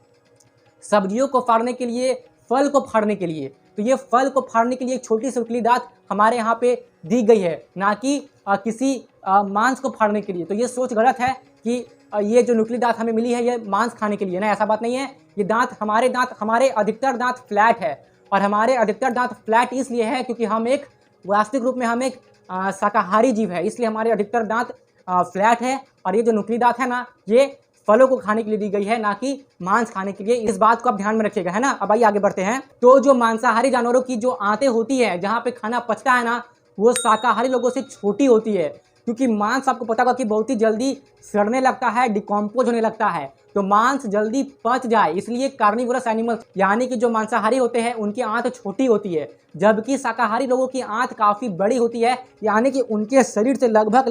सब्जियों को फाड़ने के लिए, फल को फाड़ने के लिए। तो ये फल को फाड़ने के लिए एक छोटी सी नुकीली दांत हमारे यहाँ पे दी गई है, ना कि किसी मांस को फाड़ने के लिए। तो ये सोच गलत है कि ये जो नुकीली दांत हमें मिली है ये मांस खाने के लिए, ना, ऐसा बात नहीं है। ये दांत हमारे अधिकतर दांत फ्लैट है। और हमारे अधिकतर दांत फ्लैट इसलिए है क्योंकि हम एक वास्तविक रूप में हम एक शाकाहारी जीव है, इसलिए हमारे अधिकतर दांत फ्लैट है। और ये जो नुकीली दांत है ना, ये फलों को खाने के लिए दी गई है, ना कि मांस खाने के लिए। इस बात को आप ध्यान में रखिएगा, है ना। अब आइए आगे बढ़ते हैं। तो जो मांसाहारी जानवरों की जो आंतें होती है, जहाँ पे खाना पचता है ना, वो शाकाहारी लोगों से छोटी होती है। क्योंकि मांस आपको पता होगा कि बहुत ही जल्दी सड़ने लगता है, डिकम्पोज होने लगता है। तो मांस जल्दी पच जाए इसलिए कार्निवोरस एनिमल यानी कि जो मांसाहारी होते हैं उनकी आंत छोटी होती है, जबकि शाकाहारी लोगों की आंत काफ़ी बड़ी होती है, यानी कि उनके शरीर से लगभग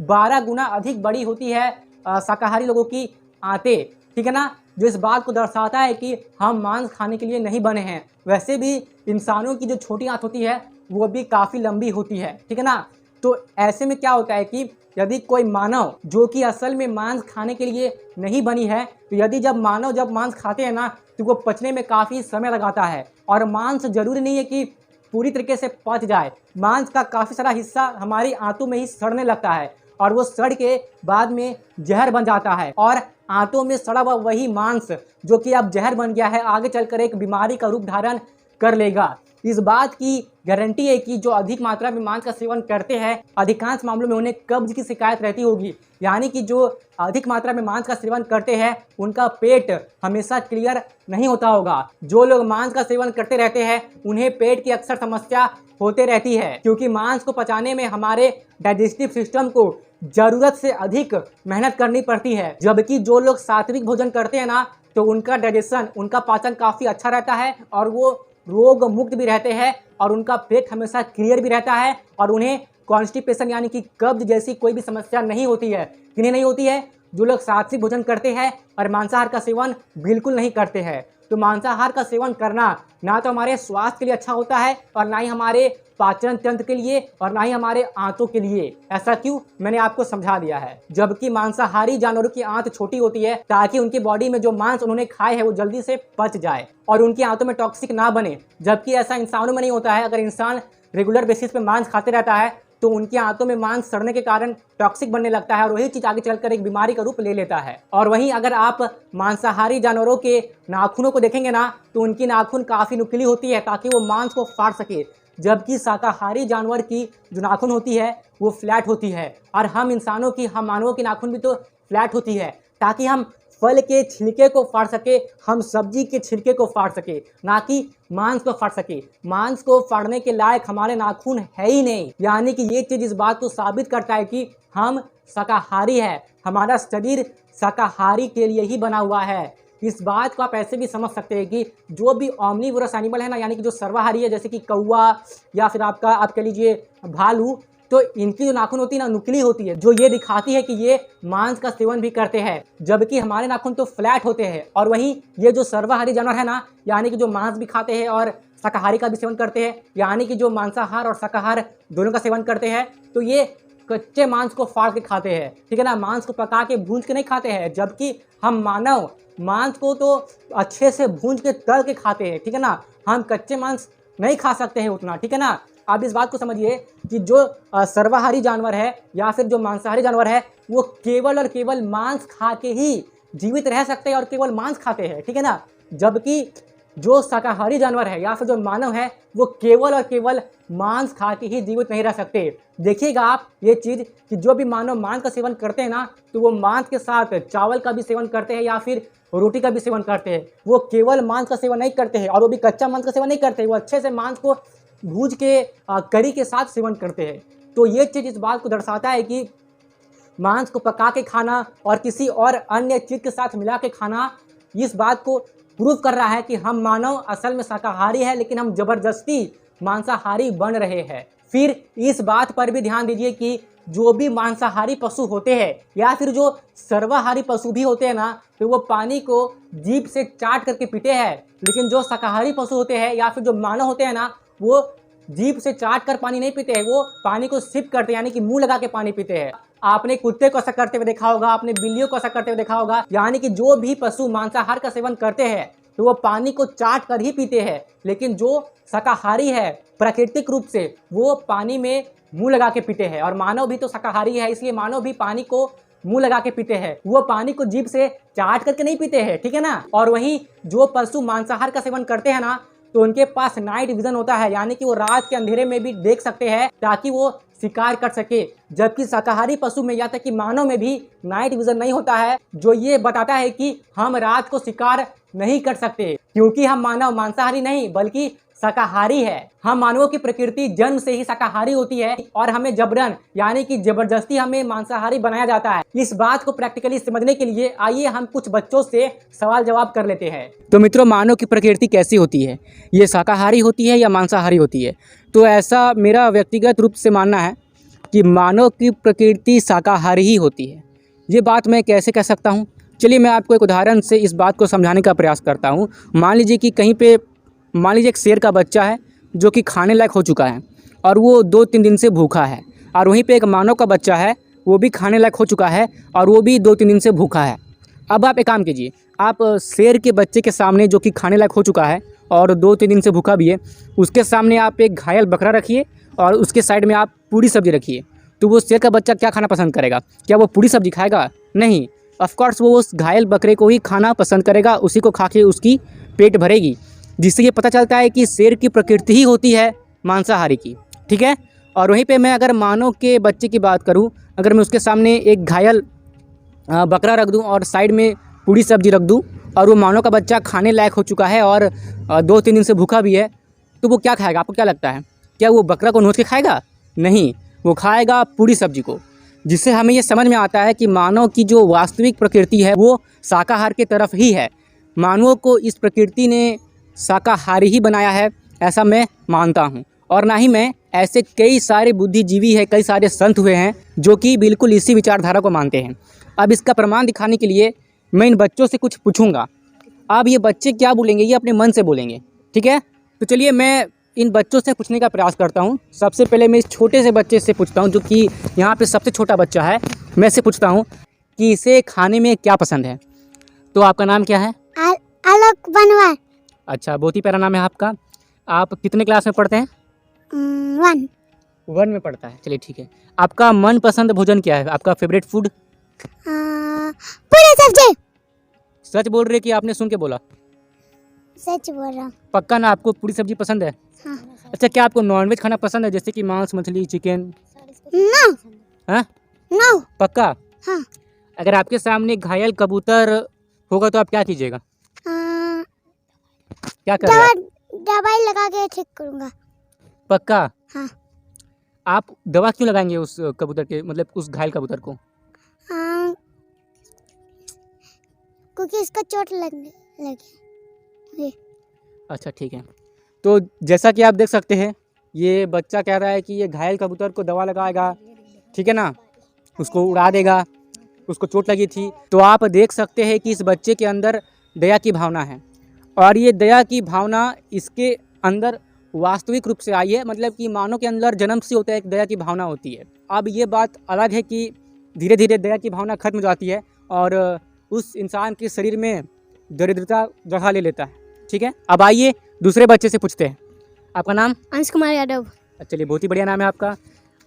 12 गुना अधिक बड़ी होती है शाकाहारी लोगों की आंतें, ठीक है ना। जो इस बात को दर्शाता है कि हम मांस खाने के लिए नहीं बने हैं। वैसे भी इंसानों की जो छोटी आंत होती है वो भी काफ़ी लंबी होती है, ठीक है ना। तो ऐसे में क्या होता है कि यदि कोई मानव जो कि असल में मांस खाने के लिए नहीं बनी है, तो यदि जब मांस खाते हैं ना, तो वो पचने में काफ़ी समय लगाता है। और मांस जरूरी नहीं है कि पूरी तरीके से पच जाए, मांस का काफ़ी सारा हिस्सा हमारी आंतों में ही सड़ने लगता है और वो सड़ के बाद में जहर बन जाता है। और आंतों में सड़ा हुआ वही मांस जो कि अब जहर बन गया है, आगे चलकर एक बीमारी का रूप धारण कर लेगा। इस बात की गारंटी है कि जो अधिक मात्रा में मांस का सेवन करते हैं, अधिकांश मामलों में उन्हें कब्ज की शिकायत रहती होगी। यानी कि जो अधिक मात्रा में मांस का सेवन करते हैं उनका पेट हमेशा क्लियर नहीं होता होगा। जो लोग मांस का सेवन करते रहते हैं उन्हें पेट की अक्सर समस्या होते रहती है, क्योंकि मांस को पचाने में हमारे डाइजेस्टिव सिस्टम को जरूरत से अधिक मेहनत करनी पड़ती है। जबकि जो लोग सात्विक भोजन करते हैं ना, तो उनका डाइजेशन, उनका पाचन काफ़ी अच्छा रहता है और वो रोग मुक्त भी रहते हैं और उनका पेट हमेशा क्लियर भी रहता है और उन्हें कॉन्स्टिपेशन यानी कि कब्ज जैसी कोई भी समस्या नहीं होती है। किन्हें नहीं होती है? जो लोग सात्विक भोजन करते हैं और मांसाहार का सेवन बिल्कुल नहीं करते हैं। तो मांसाहार का सेवन करना ना तो हमारे स्वास्थ्य के लिए अच्छा होता है और ना ही हमारे पाचन तंत्र के लिए और ना ही हमारे आंतों के लिए। ऐसा क्यों? मैंने आपको समझा दिया है। जबकि मांसाहारी जानवरों की आंत छोटी होती है ताकि उनकी बॉडी में जो मांस उन्होंने खाए है वो जल्दी से पच जाए और उनकी आंतों में टॉक्सिक ना बने। जबकि ऐसा इंसानों में नहीं होता है। अगर इंसान रेगुलर बेसिस पे मांस खाते रहता है तो उनकी आंतों में मांस सड़ने के कारण टॉक्सिक बनने लगता है और वही चीज आगे चलकर एक बीमारी का रूप ले लेता है। और वहीं अगर आप मांसाहारी जानवरों के नाखूनों को देखेंगे ना तो उनकी नाखून काफी नुकीली होती है ताकि वो मांस को फाड़ सके। जबकि शाकाहारी जानवर की जो नाखून होती है वो फ्लैट होती है और हम इंसानों की, हम मानवों की नाखून भी तो फ्लैट होती है ताकि हम फल के छिलके को फाड़ सके, हम सब्जी के छिलके को फाड़ सके, ना कि मांस को फाड़ सके। मांस को फाड़ने के लायक हमारे नाखून है ही नहीं। यानी कि ये चीज़ इस बात को साबित करता है कि हम शाकाहारी है। हमारा शरीर शाकाहारी के लिए ही बना हुआ है। इस बात को आप ऐसे भी समझ सकते हैं कि जो भी ऑमनीवोरस एनिमल है ना, यानी कि जो सर्वाहारी है, जैसे कि कौवा या फिर आप कह लीजिए भालू, तो इनकी जो नाखून होती है ना नुकीली होती है, जो ये दिखाती है कि ये मांस का सेवन भी करते हैं। जबकि हमारे नाखून तो फ्लैट होते हैं। और वहीं ये जो सर्वाहारी जानवर है ना, यानी कि जो मांस भी खाते हैं और शाकाहारी का भी सेवन करते हैं, यानी कि जो मांसाहार और शाकाहार दोनों का सेवन करते हैं, तो ये कच्चे मांस को फाड़ के खाते हैं, ठीक है ना। मांस को पका के भूंज के नहीं खाते हैं। जबकि हम मानव मांस को तो अच्छे से भूंज के तल के खाते हैं, ठीक है ना। हम कच्चे मांस नहीं खा सकते हैं उतना, ठीक है ना। आप इस बात को समझिए कि जो सर्वाहारी जानवर है या फिर जो मांसाहारी जानवर है वो केवल और केवल मांस खा के ही जीवित रह सकते हैं और केवल मांस खाते हैं, ठीक है ना। जबकि जो शाकाहारी जानवर है या फिर जो मानव है वो केवल और केवल मांस खा के ही जीवित नहीं रह सकते। देखिएगा आप ये चीज़ कि जो भी मानव मांस का सेवन करते हैं ना तो वो मांस के साथ चावल का भी सेवन करते हैं या फिर रोटी का भी सेवन करते हैं। वो केवल मांस का सेवन नहीं करते हैं और वो भी कच्चा मांस का सेवन नहीं करते हैं। वो अच्छे से मांस को भूज के करी के साथ सेवन करते हैं। तो ये चीज़ इस बात को दर्शाता है कि मांस को पका के खाना और किसी और अन्य चीज़ के साथ मिला के खाना इस बात को प्रूव कर रहा है कि हम मानव असल में शाकाहारी है, लेकिन हम जबरदस्ती मांसाहारी बन रहे हैं। फिर इस बात पर भी ध्यान दीजिए कि जो भी मांसाहारी पशु होते हैं या फिर जो सर्वाहारी पशु भी होते हैं ना, तो वो पानी को जीभ से चाट करके पीते हैं। लेकिन जो शाकाहारी पशु होते हैं या फिर जो मानव होते हैं ना, वो जीभ से चाट कर पानी नहीं पीते हैं, वो पानी को सिप करते हैं, यानी कि मुंह लगा के पानी पीते हैं। आपने कुत्ते को ऐसा करते हुए देखा होगा, आपने बिल्लियों को ऐसा करते हुए देखा होगा। यानी कि जो भी पशु मांसाहार का सेवन करते हैं तो वो पानी को चाट कर ही पीते हैं। लेकिन जो शाकाहारी है प्राकृतिक रूप से वो पानी में मुंह लगा के पीते हैं। और मानव भी तो शाकाहारी है, इसलिए मानव भी पानी को मुंह लगा के पीते हैं। वो पानी को जीभ से चाट करके नहीं पीते हैं, ठीक है ना। और वहीं जो पशु मांसाहार का सेवन करते हैं ना, तो उनके पास नाइट विजन होता है, यानी कि वो रात के अंधेरे में भी देख सकते हैं ताकि वो शिकार कर सके। जबकि शाकाहारी पशु में या तक कि मानव में भी नाइट विजन नहीं होता है, जो ये बताता है कि हम रात को शिकार नहीं कर सकते, क्योंकि हम मानव मांसाहारी नहीं बल्कि शाकाहारी है। हम मानवों की प्रकृति जन्म से ही शाकाहारी होती है और हमें जबरन यानी कि जबरदस्ती हमें मांसाहारी बनाया जाता है। इस बात को प्रैक्टिकली समझने के लिए आइए हम कुछ बच्चों से सवाल जवाब कर लेते हैं। तो मित्रों, मानव की प्रकृति कैसी होती है? ये शाकाहारी होती है या मांसाहारी होती है? तो ऐसा मेरा व्यक्तिगत रूप से मानना है कि मानव की प्रकृति शाकाहारी ही होती है। ये बात मैं कैसे कह सकता हूँ? चलिए मैं आपको एक उदाहरण से इस बात को समझाने का प्रयास करता हूँ। मान लीजिए कि कहीं पे एक शेर का बच्चा है जो कि खाने लायक हो चुका है और वो 2-3 दिन से भूखा है, और वहीं पे एक मानव का बच्चा है वो भी खाने लायक हो चुका है और वो भी 2-3 दिन से भूखा है। अब आप एक काम कीजिए, आप शेर के बच्चे के सामने जो कि खाने लायक हो चुका है और 2-3 दिन से भूखा भी है, उसके सामने आप एक घायल बकरा रखिए और उसके साइड में आप पूरी सब्जी रखिए। तो वो शेर का बच्चा क्या खाना पसंद करेगा? क्या वो पूरी सब्जी खाएगा? नहीं, ऑफकोर्स वो उस घायल बकरे को ही खाना पसंद करेगा, उसी को खा के उसकी पेट भरेगी। जिससे ये पता चलता है कि शेर की प्रकृति ही होती है मांसाहारी की, ठीक है। और वहीं पे मैं अगर मानव के बच्चे की बात करूं, अगर मैं उसके सामने एक घायल बकरा रख दूं और साइड में पूरी सब्जी रख दूं और वो मानव का बच्चा खाने लायक हो चुका है और 2-3 दिन से भूखा भी है, तो वो क्या खाएगा? आपको क्या लगता है? क्या वो बकरा को नोच के खाएगा? नहीं, वो खाएगा पूरी सब्जी को। जिससे हमें ये समझ में आता है कि मानव की जो वास्तविक प्रकृति है वो शाकाहार की तरफ ही है। मानवों को इस प्रकृति ने शाकाहारी ही बनाया है, ऐसा मैं मानता हूँ। और ना ही मैं, ऐसे कई सारे बुद्धिजीवी हैं, कई सारे संत हुए हैं जो कि बिल्कुल इसी विचारधारा को मानते हैं। अब इसका प्रमाण दिखाने के लिए मैं इन बच्चों से कुछ पूछूंगा। अब ये बच्चे क्या बोलेंगे, ये अपने मन से बोलेंगे, ठीक है। तो चलिए मैं इन बच्चों से पूछने का प्रयास करता हूँ। सबसे पहले मैं इस छोटे से बच्चे से पूछता हूँ, जो कि यहाँ पे सबसे छोटा बच्चा है। मैं इससे पूछता हूँ कि इसे खाने में क्या पसंद है। तो आपका नाम क्या है? आलोक बनवार। अच्छा, बहुत ही प्यारा नाम है आपका। आप कितने क्लास में पढ़ते हैं? 1 में पढ़ता है, चलिए ठीक है। आपका मनपसंद भोजन क्या है, आपका फेवरेट फूड? पूरी सब्जी। सच बोल रहे कि आपने सुन के बोला? सच बोल रहा हूँ। पक्का ना, आपको पूरी सब्जी पसंद है? हाँ। अच्छा, क्या आपको नॉनवेज खाना पसंद है, जैसे कि मांस, मछली, चिकन? नो हाँ, नो। पक्का? हाँ। अगर आपके सामने घायल कबूतर होगा तो आप क्या कीजिएगा, क्या करेंगे? दवाई लगा के ठीक करूँगा। पक्का? हाँ। आप दवा क्यों लगाएंगे उस कबूतर के, मतलब उस घायल कबूतर को? क्योंकि इसका चोट लगने लगे। अच्छा ठीक है। तो जैसा कि आप देख सकते हैं, ये बच्चा कह रहा है कि ये घायल कबूतर को दवा लगाएगा, ठीक है ना, उसको उड़ा देगा, उसको चोट लगी थी। तो आप देख सकते हैं कि इस बच्चे के अंदर दया की भावना है, और ये दया की भावना इसके अंदर वास्तविक रूप से आई है। मतलब कि मानव के अंदर जन्म से होता है एक दया की भावना होती है। अब ये बात अलग है कि धीरे धीरे दया की भावना खत्म हो जाती है और उस इंसान के शरीर में दरिद्रता जगह ले लेता है, ठीक है। अब आइए दूसरे बच्चे से पूछते हैं। आपका नाम? अंश कुमार यादव। चलिए, बहुत ही बढ़िया नाम है आपका।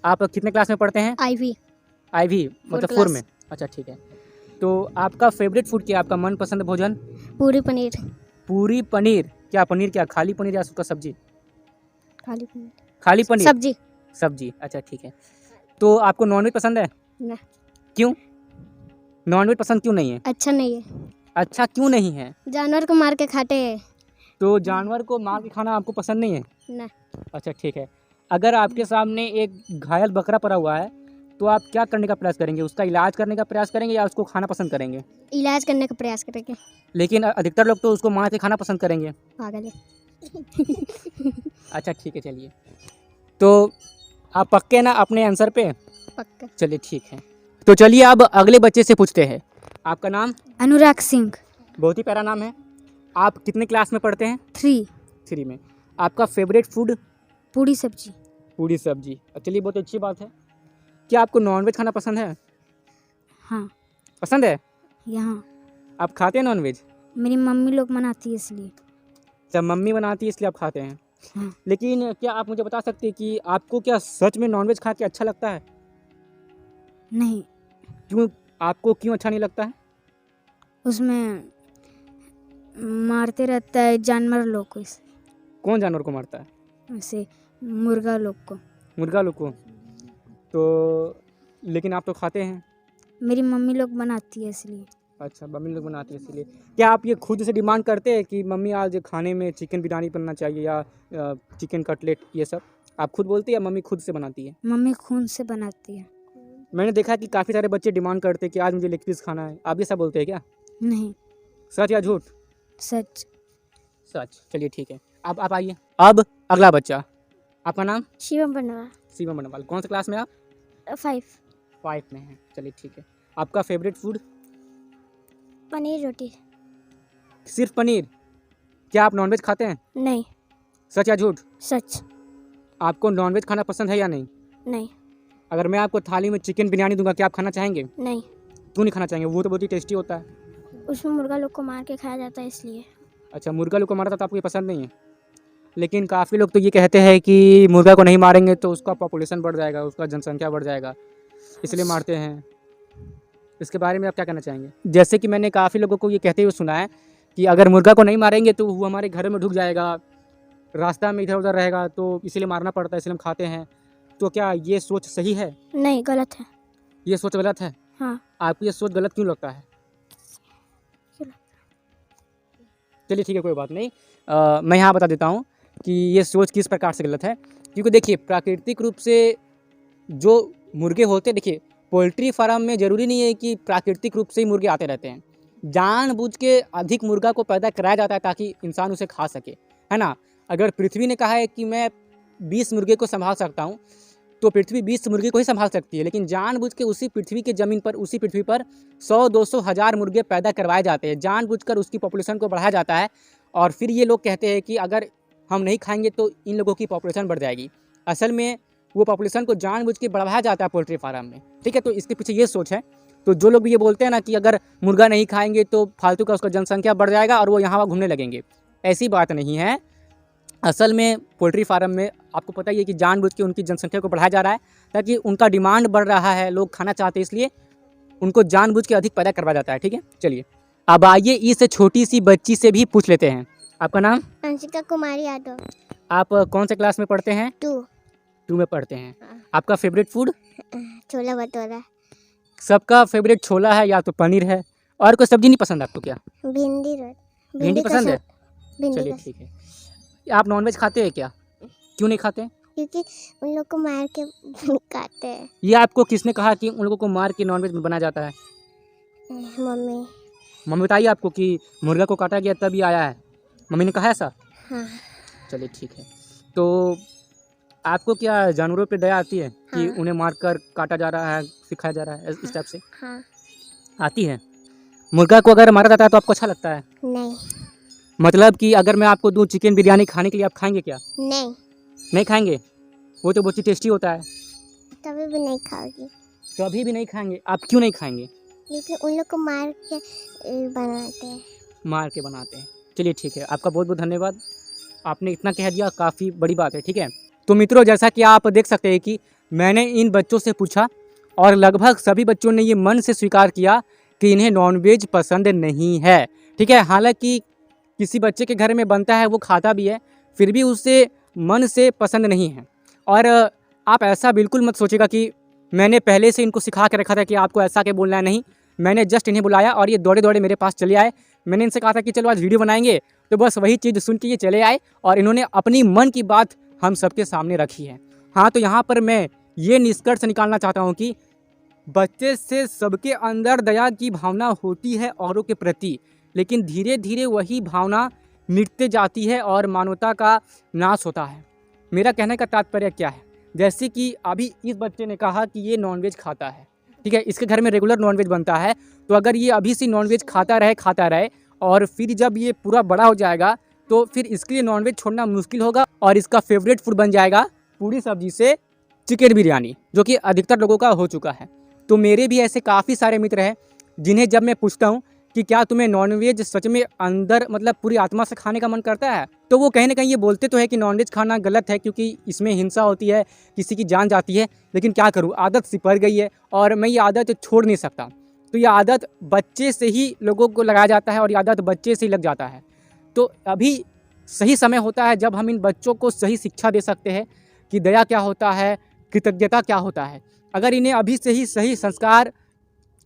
आप कितने क्लास में पढ़ते हैं? IV मतलब 4 में। अच्छा ठीक है। तो आपका फेवरेट फूड क्या है, आपका मनपसंद भोजन? पूरी पनीर। पूरी पनीर? क्या पनीर, क्या खाली पनीर या उसका सब्जी? खाली पनीर। खाली पनीर, सब्जी। सब्जी, अच्छा ठीक है। तो आपको नॉनवेज पसंद है? ना। क्यों नॉनवेज पसंद क्यों नहीं है? अच्छा नहीं है, अच्छा क्यों नहीं है? जानवर को मार के खाते हैं। तो जानवर को मार के खाना आपको पसंद नहीं है? ना। अच्छा ठीक है। अगर आपके सामने एक घायल बकरा पड़ा हुआ है तो आप क्या करने का प्रयास करेंगे, उसका इलाज करने का प्रयास करेंगे या उसको खाना पसंद करेंगे? इलाज करने का प्रयास करेंगे। लेकिन अधिकतर लोग तो उसको मार के खाना पसंद करेंगे। पागल है। अच्छा ठीक है, चलिए। तो आप पक्के ना अपने आंसर पे? पक्का। चलिए ठीक है। तो चलिए अब अगले बच्चे से पूछते हैं। आपका नाम? अनुराग सिंह। बहुत ही प्यारा नाम है। आप कितने क्लास में पढ़ते हैं? 3 में। आपका फेवरेट फूड? पूरी सब्जी। पूरी सब्जी, चलिए बहुत अच्छी बात है। क्या आपको नॉनवेज खाना पसंद है? हाँ। पसंद है? यहाँ आप खाते हैं नॉनवेज? मेरी मम्मी लोग बनाती है इसलिए। जब मम्मी बनाती है इसलिए आप खाते हैं। हाँ। लेकिन क्या आप मुझे बता सकते हैं कि आपको क्या सच में नॉनवेज खा के अच्छा लगता है? नहीं, क्यों, आपको क्यों अच्छा नहीं लगता है? उसमें मारते रहता है जानवर लोग को। कौन जानवर को मारता है? ऐसे मुर्गा लोग को। मुर्गा लोग को? तो लेकिन आप तो खाते हैं। मेरी मम्मी लोग बनाती है इसलिए। अच्छा, मम्मी लोग बनाती है इसलिए। क्या आप ये खुद से डिमांड करते हैं कि मम्मी आज खाने में चिकन बिरयानी बनना चाहिए या चिकन कटलेट, ये सब आप खुद बोलते हैं या मम्मी खुद से बनाती है? मम्मी खून से बनाती है। मैंने देखा कि काफ़ी सारे बच्चे डिमांड करते हैं कि आज मुझे लेग पीस खाना है। आप ये सब बोलते हैं क्या? नहीं, सच या झूठ? सच। सच, चलिए ठीक है। अब आप आइए। अब अगला बच्चा। आपका नाम? शिवम बनवा। शिवम बनवाल। कौन सा क्लास में आप? 5 में हैं, चलिए ठीक है। आपका फेवरेट फूड? पनीर रोटी। सिर्फ पनीर? क्या आप नॉनवेज खाते हैं? नहीं। सच या झूठ? सच। आपको नॉनवेज खाना पसंद है या नहीं? नहीं। अगर मैं आपको थाली में चिकन बिरयानी दूंगा, क्या आप खाना चाहेंगे? नहीं, क्यों नहीं खाना चाहेंगे? वो तो बहुत ही टेस्टी होता है। उसमें मुर्गा लोग को मार के खाया जाता है इसलिए। अच्छा, मुर्गा लोग को मारा था तो आपको ये पसंद नहीं है? लेकिन काफ़ी लोग तो ये कहते हैं कि मुर्गा को नहीं मारेंगे तो उसका पॉपुलेशन बढ़ जाएगा, उसका जनसंख्या बढ़ जाएगा, इसलिए मारते हैं। इसके बारे में आप क्या कहना चाहेंगे? जैसे कि मैंने काफ़ी लोगों को ये कहते हुए सुना है कि अगर मुर्गा को नहीं मारेंगे तो वो हमारे घर में ढुक जाएगा, रास्ता में इधर उधर रहेगा, तो इसीलिए मारना पड़ता है, इसलिए हम खाते हैं। तो क्या ये सोच सही है? नहीं, गलत है। ये सोच गलत है? हाँ। आपको ये सोच गलत क्यों लगता है? चलिए ठीक है, कोई बात नहीं। मैं यहाँ बता देता हूँ कि ये सोच किस प्रकार से गलत है। क्योंकि देखिए, प्राकृतिक रूप से जो मुर्गे होते हैं, देखिए पोल्ट्री फार्म में ज़रूरी नहीं है कि प्राकृतिक रूप से ही मुर्गे आते रहते हैं। जानबूझ के अधिक मुर्गा को पैदा कराया जाता है ताकि इंसान उसे खा सके, है ना। अगर पृथ्वी ने कहा है कि मैं 20 मुर्गे को संभाल सकता हूँ, तो पृथ्वी 20 मुर्गे को ही संभाल सकती है, लेकिन जानबूझ के उसी पृथ्वी के ज़मीन पर, उसी पृथ्वी पर 100, 200, 1000 मुर्गे पैदा करवाए जाते हैं। जानबूझकर उसकी पॉपुलेशन को बढ़ाया जाता है और फिर ये लोग कहते हैं कि अगर हम नहीं खाएंगे तो इन लोगों की पॉपुलेशन बढ़ जाएगी। असल में वो पॉपुलेशन को जानबूझ के बढ़ाया जाता है पोल्ट्री फार्म में, ठीक है। तो इसके पीछे ये सोच है। तो जो लोग भी ये बोलते हैं ना कि अगर मुर्गा नहीं खाएंगे तो फालतू का उसका जनसंख्या बढ़ जाएगा और वो यहाँ वहाँ घूमने लगेंगे, ऐसी बात नहीं है। असल में पोल्ट्री फार्म में आपको पता ही है कि जानबूझ के उनकी जनसंख्या को बढ़ाया जा रहा है ताकि उनका डिमांड बढ़ रहा है, लोग खाना चाहते हैं, इसलिए उनको जानबूझ के अधिक पैदा करवाया जाता है, ठीक है। चलिए अब आइए इस छोटी सी बच्ची से भी पूछ लेते हैं। आपका नाम? अंशिका कुमारी यादव। आप कौन से क्लास में पढ़ते हैं? 2 में पढ़ते हैं। आपका फेवरेट फूड? छोला भटूरा। सबका फेवरेट छोला है या तो पनीर है, और कोई सब्जी नहीं पसंद आपको? क्या भिंडी का पसंद है? भिंडी चलिए का ठीक है। आप नॉनवेज खाते हैं क्या? क्यों नहीं खाते? क्योंकि उन लोग को मार के खाते हैं। ये आपको किसने कहा कि उन लोगों को मार के नॉनवेज बनाया जाता है? मम्मी। बताइए आपको कि मुर्गा को काटा गया तब ये आया है, मम्मी ने कहा ऐसा? हाँ। चलिए ठीक है। तो आपको क्या जानवरों पे दया आती है कि हाँ। उन्हें मारकर काटा जा रहा है, सिखाया जा रहा है, इस टाइप से? हाँ। आती है। मुर्गा को अगर मारा जाता है तो आपको अच्छा लगता है? नहीं। मतलब कि अगर मैं आपको दूं चिकन बिरयानी खाने के लिए, आप खाएंगे क्या? नहीं खाएंगे? वो तो बहुत ही टेस्टी होता है। कभी भी नहीं खाओगी। कभी भी नहीं खाएंगे? आप क्यों नहीं खाएंगे? क्योंकि उन लोग को मार के बनाते हैं। मार के बनाते हैं। चलिए ठीक है, आपका बहुत बहुत धन्यवाद, आपने इतना कह दिया, काफ़ी बड़ी बात है, ठीक है। तो मित्रों, जैसा कि आप देख सकते हैं कि मैंने इन बच्चों से पूछा और लगभग सभी बच्चों ने ये मन से स्वीकार किया कि इन्हें नॉनवेज पसंद नहीं है, ठीक है। हालांकि किसी बच्चे के घर में बनता है, वो खाता भी है, फिर भी उसे मन से पसंद नहीं है। और आप ऐसा बिल्कुल मत सोचिएगा कि मैंने पहले से इनको सिखा के रखा था कि आपको ऐसा क्या बोलना है, नहीं। मैंने जस्ट इन्हें बुलाया और ये दौड़े दौड़े मेरे पास चले आए। मैंने इनसे कहा था कि चलो आज वीडियो बनाएंगे, तो बस वही चीज़ सुन के ये चले आए और इन्होंने अपनी मन की बात हम सबके सामने रखी है। हाँ, तो यहाँ पर मैं ये निष्कर्ष निकालना चाहता हूँ कि बच्चे से सबके अंदर दया की भावना होती है औरों के प्रति, लेकिन धीरे धीरे वही भावना मिटते जाती है और मानवता का नाश होता है। मेरा कहने का तात्पर्य क्या है, जैसे कि अभी इस बच्चे ने कहा कि ये नॉनवेज खाता है, ठीक है, इसके घर में रेगुलर नॉनवेज बनता है, तो अगर ये अभी से नॉनवेज खाता रहे और फिर जब ये पूरा बड़ा हो जाएगा तो फिर इसके लिए नॉनवेज छोड़ना मुश्किल होगा और इसका फेवरेट फूड बन जाएगा पूरी सब्जी से चिकन बिरयानी, जो कि अधिकतर लोगों का हो चुका है। तो मेरे भी ऐसे काफ़ी सारे मित्र हैं जिन्हें जब मैं पूछता हूँ कि क्या तुम्हें नॉनवेज सच में अंदर मतलब पूरी आत्मा से खाने का मन करता है, तो वो कहीं ना कहीं ये बोलते तो है कि नॉनवेज खाना गलत है क्योंकि इसमें हिंसा होती है, किसी की जान जाती है, लेकिन क्या करूँ, आदत सी पड़ गई है और मैं ये आदत छोड़ नहीं सकता। तो ये आदत बच्चे से ही लोगों को लगाया जाता है और ये आदत बच्चे से ही लग जाता है। तो अभी सही समय होता है जब हम इन बच्चों को सही शिक्षा दे सकते हैं कि दया क्या होता है, कृतज्ञता क्या होता है। अगर इन्हें अभी से ही सही संस्कार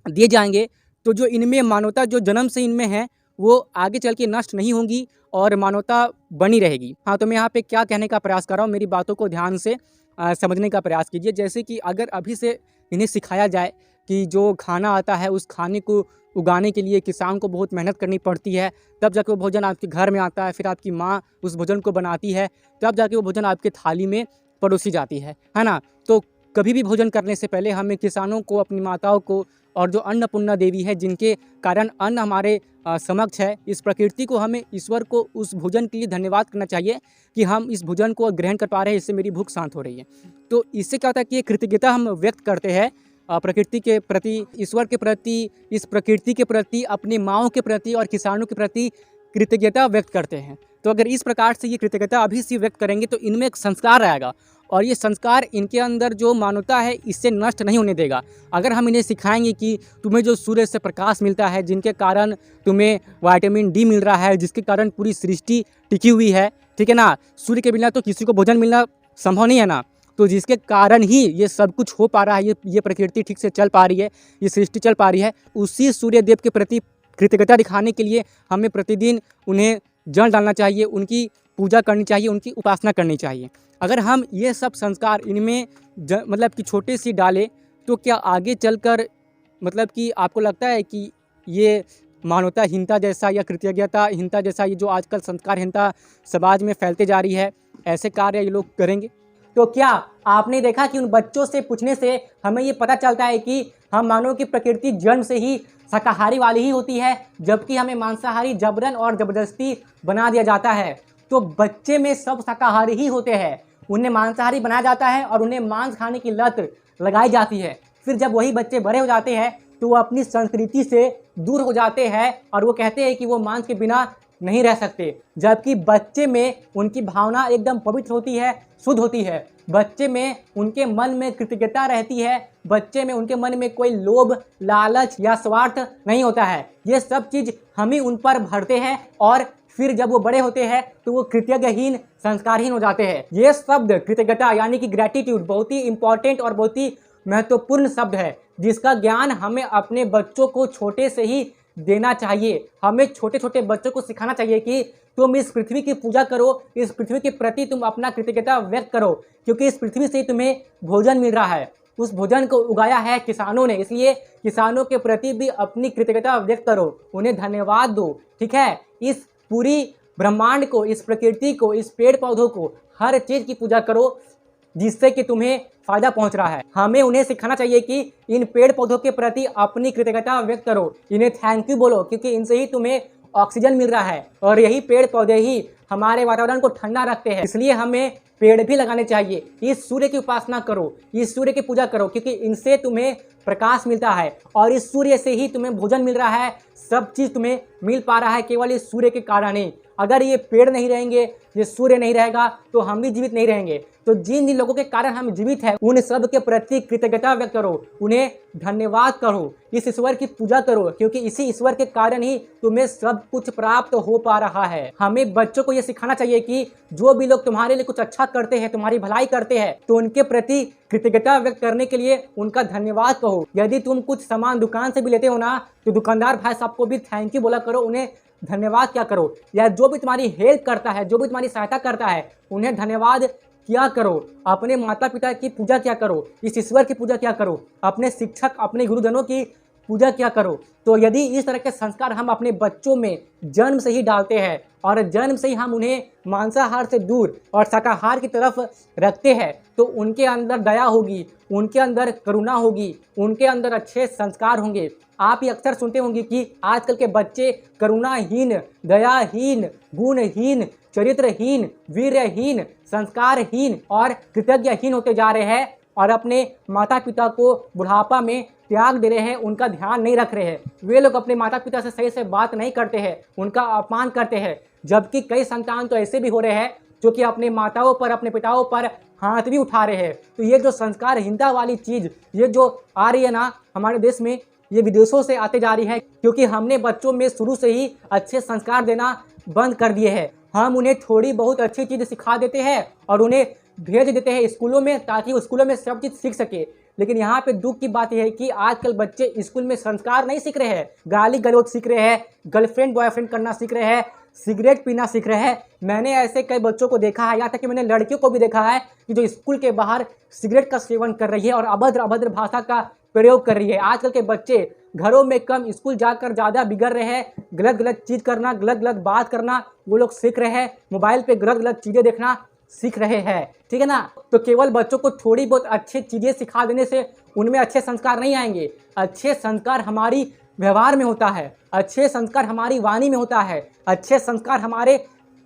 दिए जाएंगे तो जो इनमें मानवता जो जन्म से इनमें है वो आगे चल के नष्ट नहीं होंगी और मानवता बनी रहेगी। हाँ, तो मैं यहाँ पे क्या कहने का प्रयास कर रहा हूँ, मेरी बातों को ध्यान से समझने का प्रयास कीजिए। जैसे कि अगर अभी से इन्हें सिखाया जाए कि जो खाना आता है उस खाने को उगाने के लिए किसान को बहुत मेहनत करनी पड़ती है, तब जाके वो भोजन आपके घर में आता है, फिर आपकी माँ उस भोजन को बनाती है, तब जाके वो भोजन आपके थाली में परोसी जाती है ना। तो कभी भी भोजन करने से पहले हमें किसानों को, अपनी माताओं को और जो अन्नपूर्णा देवी है जिनके कारण अन्न हमारे समक्ष है, इस प्रकृति को, हमें ईश्वर को उस भोजन के लिए धन्यवाद करना चाहिए कि हम इस भोजन को ग्रहण कर पा रहे हैं, इससे मेरी भूख शांत हो रही है। तो इससे क्या होता है कि कृतज्ञता हम व्यक्त करते हैं प्रकृति के प्रति, ईश्वर के प्रति, इस प्रकृति के प्रति, अपनी माँओं के प्रति और किसानों के प्रति कृतज्ञता व्यक्त करते हैं। तो अगर इस प्रकार से ये कृतज्ञता अभी से व्यक्त करेंगे तो इनमें एक संस्कार आएगा और ये संस्कार इनके अंदर जो मानवता है इससे नष्ट नहीं होने देगा। अगर हम इन्हें सिखाएंगे कि तुम्हें जो सूर्य से प्रकाश मिलता है, जिनके कारण तुम्हें विटामिन डी मिल रहा है, जिसके कारण पूरी सृष्टि टिकी हुई है, ठीक है ना, सूर्य के बिना तो किसी को भोजन मिलना संभव नहीं है ना, तो जिसके कारण ही ये सब कुछ हो पा रहा है, ये प्रकृति ठीक से चल पा रही है, ये सृष्टि चल पा रही है, उसी सूर्य देव के प्रति कृतज्ञता दिखाने के लिए हमें प्रतिदिन उन्हें जल डालना चाहिए, उनकी पूजा करनी चाहिए, उनकी उपासना करनी चाहिए। अगर हम ये सब संस्कार इनमें मतलब कि छोटे से डालें तो क्या आगे चलकर मतलब कि आपको लगता है कि ये मानवताहीनता जैसा या कृतज्ञताहीनता जैसा ये जो आजकल संस्कारहीनता समाज में फैलते जा रही है, ऐसे कार्य ये लोग करेंगे? तो क्या आपने देखा कि उन बच्चों से पूछने से हमें ये पता चलता है कि हम मानव की प्रकृति जन्म से ही शाकाहारी वाली ही होती है, जबकि हमें मांसाहारी जबरन और ज़बरदस्ती बना दिया जाता है। तो बच्चे में सब शाकाहारी ही होते हैं, उन्हें मांसाहारी बनाया जाता है और उन्हें मांस खाने की लत लगाई जाती है। फिर जब वही बच्चे बड़े हो जाते हैं तो वो अपनी संस्कृति से दूर हो जाते हैं और वो कहते हैं कि वो मांस के बिना नहीं रह सकते, जबकि बच्चे में उनकी भावना एकदम पवित्र होती है, शुद्ध होती है। बच्चे में उनके मन में कृतज्ञता रहती है, बच्चे में उनके मन में कोई लोभ, लालच या स्वार्थ नहीं होता है। ये सब चीज़ हम ही उन पर भरते हैं और फिर जब वो बड़े होते हैं तो वो कृतज्ञहीन, संस्कारहीन हो जाते हैं। ये शब्द कृतज्ञता यानी कि ग्रैटिट्यूड बहुत ही इंपॉर्टेंट और बहुत ही महत्वपूर्ण शब्द है, जिसका ज्ञान हमें अपने बच्चों को छोटे से ही देना चाहिए। हमें छोटे छोटे बच्चों को सिखाना चाहिए कि तुम इस पृथ्वी की पूजा करो, इस पृथ्वी के प्रति तुम अपना कृतज्ञता व्यक्त करो, क्योंकि इस पृथ्वी से तुम्हें भोजन मिल रहा है। उस भोजन को उगाया है किसानों ने, इसलिए किसानों के प्रति भी अपनी कृतज्ञता व्यक्त करो, उन्हें धन्यवाद दो। ठीक है, इस पूरी ब्रह्मांड को, इस प्रकृति को, इस पेड़ पौधों को, हर चीज़ की पूजा करो जिससे कि तुम्हें फ़ायदा पहुंच रहा है। हमें उन्हें सिखाना चाहिए कि इन पेड़ पौधों के प्रति अपनी कृतज्ञता व्यक्त करो, इन्हें थैंक यू बोलो, क्योंकि इनसे ही तुम्हें ऑक्सीजन मिल रहा है और यही पेड़ पौधे ही हमारे वातावरण को ठंडा रखते हैं। इसलिए हमें पेड़ भी लगाने चाहिए। इस सूर्य की उपासना करो, इस सूर्य की पूजा करो, क्योंकि इनसे तुम्हें प्रकाश मिलता है और इस सूर्य से ही तुम्हें भोजन मिल रहा है, सब चीज़ तुम्हें मिल पा रहा है केवल इस सूर्य के कारण ही। अगर ये पेड़ नहीं रहेंगे, ये सूर्य नहीं रहेगा तो हम भी जीवित नहीं रहेंगे। तो जिन जिन लोगों के कारण हम जीवित हैं उन सब के प्रति कृतज्ञता व्यक्त करो, उन्हें धन्यवाद करो, इस ईश्वर की पूजा करो, क्योंकि इसी ईश्वर के कारण ही तुम्हें सब कुछ प्राप्त हो पा रहा है। हमें बच्चों को ये सिखाना चाहिए कि जो भी लोग तुम्हारे लिए कुछ अच्छा करते हैं, तुम्हारी भलाई करते हैं, तो उनके प्रति कृतज्ञता व्यक्त करने के लिए उनका धन्यवाद कहो। यदि तुम कुछ सामान दुकान से भी लेते हो ना, तो दुकानदार भाई साहब को भी थैंक यू बोला करो, उन्हें धन्यवाद क्या करो। या जो भी तुम्हारी हेल्प करता है, जो भी तुम्हारी सहायता करता है, उन्हें धन्यवाद क्या करो। अपने माता पिता की पूजा क्या करो, इस ईश्वर की पूजा क्या करो, अपने शिक्षक, अपने गुरुजनों की पूजा क्या करो। तो यदि इस तरह के संस्कार हम अपने बच्चों में जन्म से ही डालते हैं और जन्म से ही हम उन्हें मांसाहार से दूर और शाकाहार की तरफ रखते हैं, तो उनके अंदर दया होगी, उनके अंदर करुणा होगी, उनके अंदर अच्छे संस्कार होंगे। आप ये अक्सर सुनते होंगे कि आजकल के बच्चे करुणाहीन, दयाहीन, गुणहीन, चरित्रहीन, वीर्यहीन, संस्कारहीन और कृतज्ञहीन होते जा रहे हैं और अपने माता पिता को बुढ़ापा में त्याग दे रहे हैं, उनका ध्यान नहीं रख रहे हैं। वे लोग अपने माता पिता से सही से बात नहीं करते हैं, उनका अपमान करते हैं। जबकि कई संतान तो ऐसे भी हो रहे हैं जो कि अपने माताओं पर, अपने पिताओं पर हाथ भी उठा रहे हैं। तो ये जो संस्कारहीनता वाली चीज़ ये जो आ रही है ना हमारे देश में, ये विदेशों से आते जा रही है, क्योंकि हमने बच्चों में शुरू से ही अच्छे संस्कार देना बंद कर दिए हैं। हम उन्हें थोड़ी बहुत अच्छी चीज़ सिखा देते हैं और उन्हें भेज देते हैं स्कूलों में, ताकि वो स्कूलों में सब चीज़ सीख सके। लेकिन यहाँ पे दुख की बात यह है कि आजकल बच्चे स्कूल में संस्कार नहीं सीख रहे हैं, गाली गलौज सीख रहे हैं, गर्लफ्रेंड बॉयफ्रेंड करना सीख रहे हैं, सिगरेट पीना सीख रहे हैं। मैंने ऐसे कई बच्चों को देखा है, यहाँ तक कि मैंने लड़कियों को भी देखा है कि जो स्कूल के बाहर सिगरेट का सेवन कर रही है और अभद्र भाषा का प्रयोग कर रही है। आजकल के बच्चे घरों में कम, स्कूल जाकर ज़्यादा बिगड़ रहे हैं। गलत चीज़ करना, गलत बात करना वो लोग सीख रहे हैं, मोबाइल पे गलत चीज़ें देखना सीख रहे हैं। ठीक है ना। तो केवल बच्चों को थोड़ी बहुत अच्छी चीज़ें सिखा देने से उनमें अच्छे संस्कार नहीं आएंगे। अच्छे संस्कार हमारी व्यवहार में होता है, अच्छे संस्कार हमारी वाणी में होता है, अच्छे संस्कार हमारे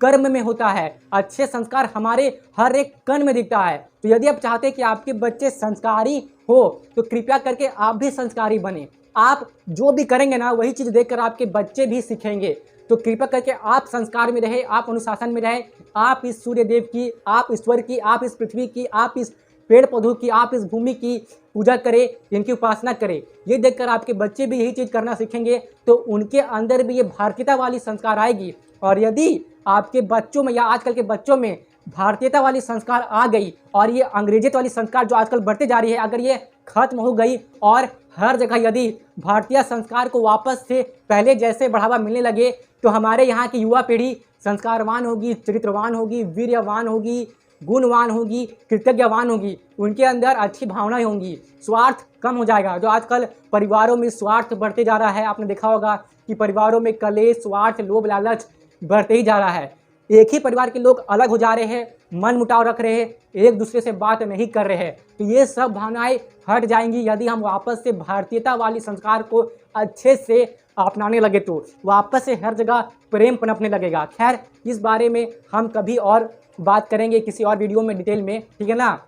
कर्म में होता है, अच्छे संस्कार हमारे हर एक कण में दिखता है। तो यदि आप चाहते हैं कि आपके बच्चे संस्कारी हो तो कृपया करके आप भी संस्कारी बने। आप जो भी करेंगे ना वही चीज़ देखकर आपके बच्चे भी सीखेंगे। तो कृपया करके आप संस्कार में रहे, आप अनुशासन में रहे, आप इस सूर्य देव की, आप ईश्वर की, आप इस पृथ्वी की, आप इस पेड़ पौधों की, आप इस भूमि की पूजा करें, इनकी उपासना करें। ये देखकर आपके बच्चे भी यही चीज़ करना सीखेंगे, तो उनके अंदर भी ये भारतीयता वाली संस्कार आएगी। और यदि आपके बच्चों में या आजकल के बच्चों में भारतीयता वाली संस्कार आ गई और ये अंग्रेजियत वाली संस्कार जो आजकल बढ़ते जा रही है, अगर ये खत्म हो गई और हर जगह यदि भारतीय संस्कार को वापस से पहले जैसे बढ़ावा मिलने लगे, तो हमारे यहाँ की युवा पीढ़ी संस्कारवान होगी, चरित्रवान होगी, वीर्यवान होगी, गुणवान होगी, कृतज्ञवान होगी। उनके अंदर अच्छी भावनाएं होंगी, स्वार्थ कम हो जाएगा। जो आजकल परिवारों में स्वार्थ बढ़ते जा रहा है, आपने देखा होगा कि परिवारों में कलेश, स्वार्थ, लोभ, लालच बढ़ते ही जा रहा है। एक ही परिवार के लोग अलग हो जा रहे हैं, मन मुटाव रख रहे हैं, एक दूसरे से बात नहीं कर रहे हैं। तो ये सब भावनाएं हट जाएंगी यदि हम वापस से भारतीयता वाली संस्कार को अच्छे से अपनाने लगे, तो वापस से हर जगह प्रेम पनपने लगेगा। खैर, इस बारे में हम कभी और बात करेंगे किसी और वीडियो में डिटेल में, ठीक है ना।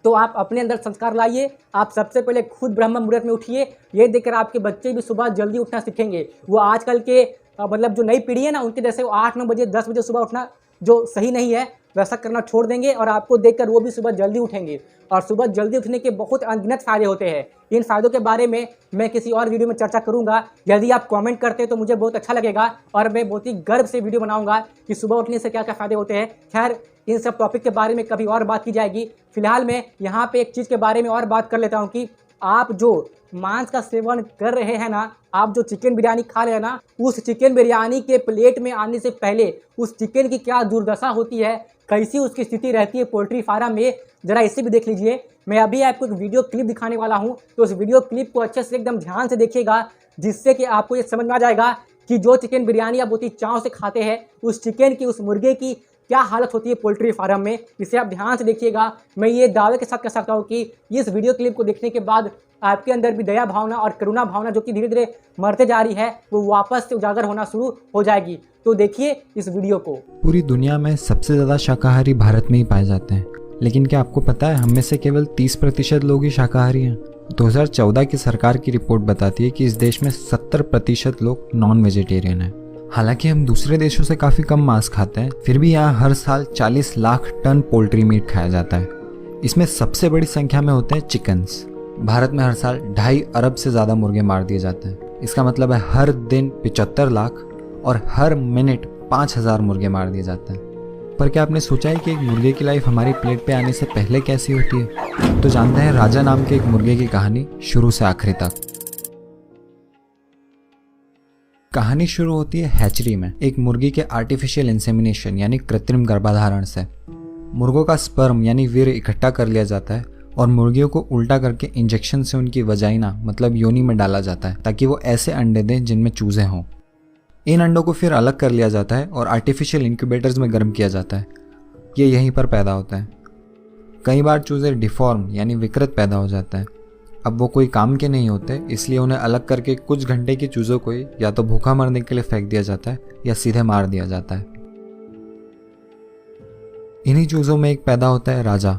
तो आप अपने अंदर संस्कार लाइए। आप सबसे पहले खुद ब्रह्म मुहूर्त में उठिए। ये देखकर आपके बच्चे भी सुबह जल्दी उठना सीखेंगे। वो आजकल के मतलब जो नई पीढ़ी है ना, उनके जैसे वो 8-9 बजे 10 बजे सुबह उठना जो सही नहीं है वैसा करना छोड़ देंगे, और आपको देखकर वो भी सुबह जल्दी उठेंगे। और सुबह जल्दी उठने के बहुत अनगिनत फ़ायदे होते हैं। इन फ़ायदों के बारे में मैं किसी और वीडियो में चर्चा करूंगा। यदि आप कमेंट करते हैं तो मुझे बहुत अच्छा लगेगा और मैं बहुत ही गर्व से वीडियो बनाऊंगा कि सुबह उठने से क्या क्या फ़ायदे होते हैं। खैर, इन सब टॉपिक के बारे में कभी और बात की जाएगी। फिलहाल मैं यहाँ पे एक चीज़ के बारे में और बात कर लेता हूँ कि आप जो मांस का सेवन कर रहे हैं ना, आप जो चिकन बिरयानी खा रहे हैं ना, उस चिकन बिरयानी के प्लेट में आने से पहले उस चिकन की क्या दुर्दशा होती है, कैसी उसकी स्थिति रहती है पोल्ट्री फार्म में, ज़रा इसे भी देख लीजिए। मैं अभी आपको एक वीडियो क्लिप दिखाने वाला हूँ, तो उस वीडियो क्लिप को अच्छे से एकदम ध्यान से देखिएगा, जिससे कि आपको ये समझ में आ जाएगा कि जो चिकन बिरयानी आप बहुत ही चाव से खाते हैं, उस चिकन की, उस मुर्गे की क्या हालत होती है पोल्ट्री फार्म में। इसे आप ध्यान से देखिएगा। मैं ये दावे के साथ कह सकता हूँ कि इस वीडियो क्लिप को देखने के बाद आपके अंदर भी दया भावना और करुणा भावना जो कि धीरे धीरे मरते जा रही है, वो वापस से उजागर होना शुरू हो जाएगी। तो देखिए इस वीडियो को। पूरी दुनिया में सबसे ज़्यादा शाकाहारी भारत में ही पाए जाते हैं, लेकिन क्या आपको पता है हम में से केवल 30% लोग ही शाकाहारी हैं। 2014 की सरकार की रिपोर्ट बताती है कि इस देश में 70% लोग नॉन वेजिटेरियन हैं। हालांकि हम दूसरे देशों से काफ़ी कम मांस खाते हैं, फिर भी यहाँ हर साल 40 लाख टन पोल्ट्री मीट खाया जाता है। इसमें सबसे बड़ी संख्या में होते हैं चिकन्स। भारत में हर साल 2.5 अरब से ज़्यादा मुर्गे मार दिए जाते हैं। इसका मतलब है हर दिन 75 लाख और हर मिनट 5000 मुर्गे मार दिए जाते हैं। पर क्या आपने सोचा है कि एक मुर्गे की लाइफ हमारी प्लेट पे आने से पहले कैसी होती है? तो जानते हैं राजा नाम के एक मुर्गे की कहानी शुरू से आखिरी तक। कहानी शुरू होती है हैचरी में एक मुर्गी के आर्टिफिशियल इंसेमिनेशन यानी कृत्रिम गर्भाधारण से। मुर्गों का स्पर्म यानी वीर्य इकट्ठा कर लिया जाता है और मुर्गियों को उल्टा करके इंजेक्शन से उनकी वजाइना मतलब योनि में डाला जाता है, ताकि वो ऐसे अंडे दें जिनमें चूजे हों। इन अंडों को फिर अलग कर लिया जाता है और आर्टिफिशियल इंक्यूबेटर्स में गर्म किया जाता है। ये यहीं पर पैदा होता है। कई बार चूजे डिफॉर्म यानी विकृत पैदा हो जाते हैं। अब वो कोई काम के नहीं होते, इसलिए उन्हें अलग करके कुछ घंटे के चूजों को या तो भूखा मरने के लिए फेंक दिया जाता है या सीधे मार दिया जाता है। इन्हीं चूजों में एक पैदा होता है राजा।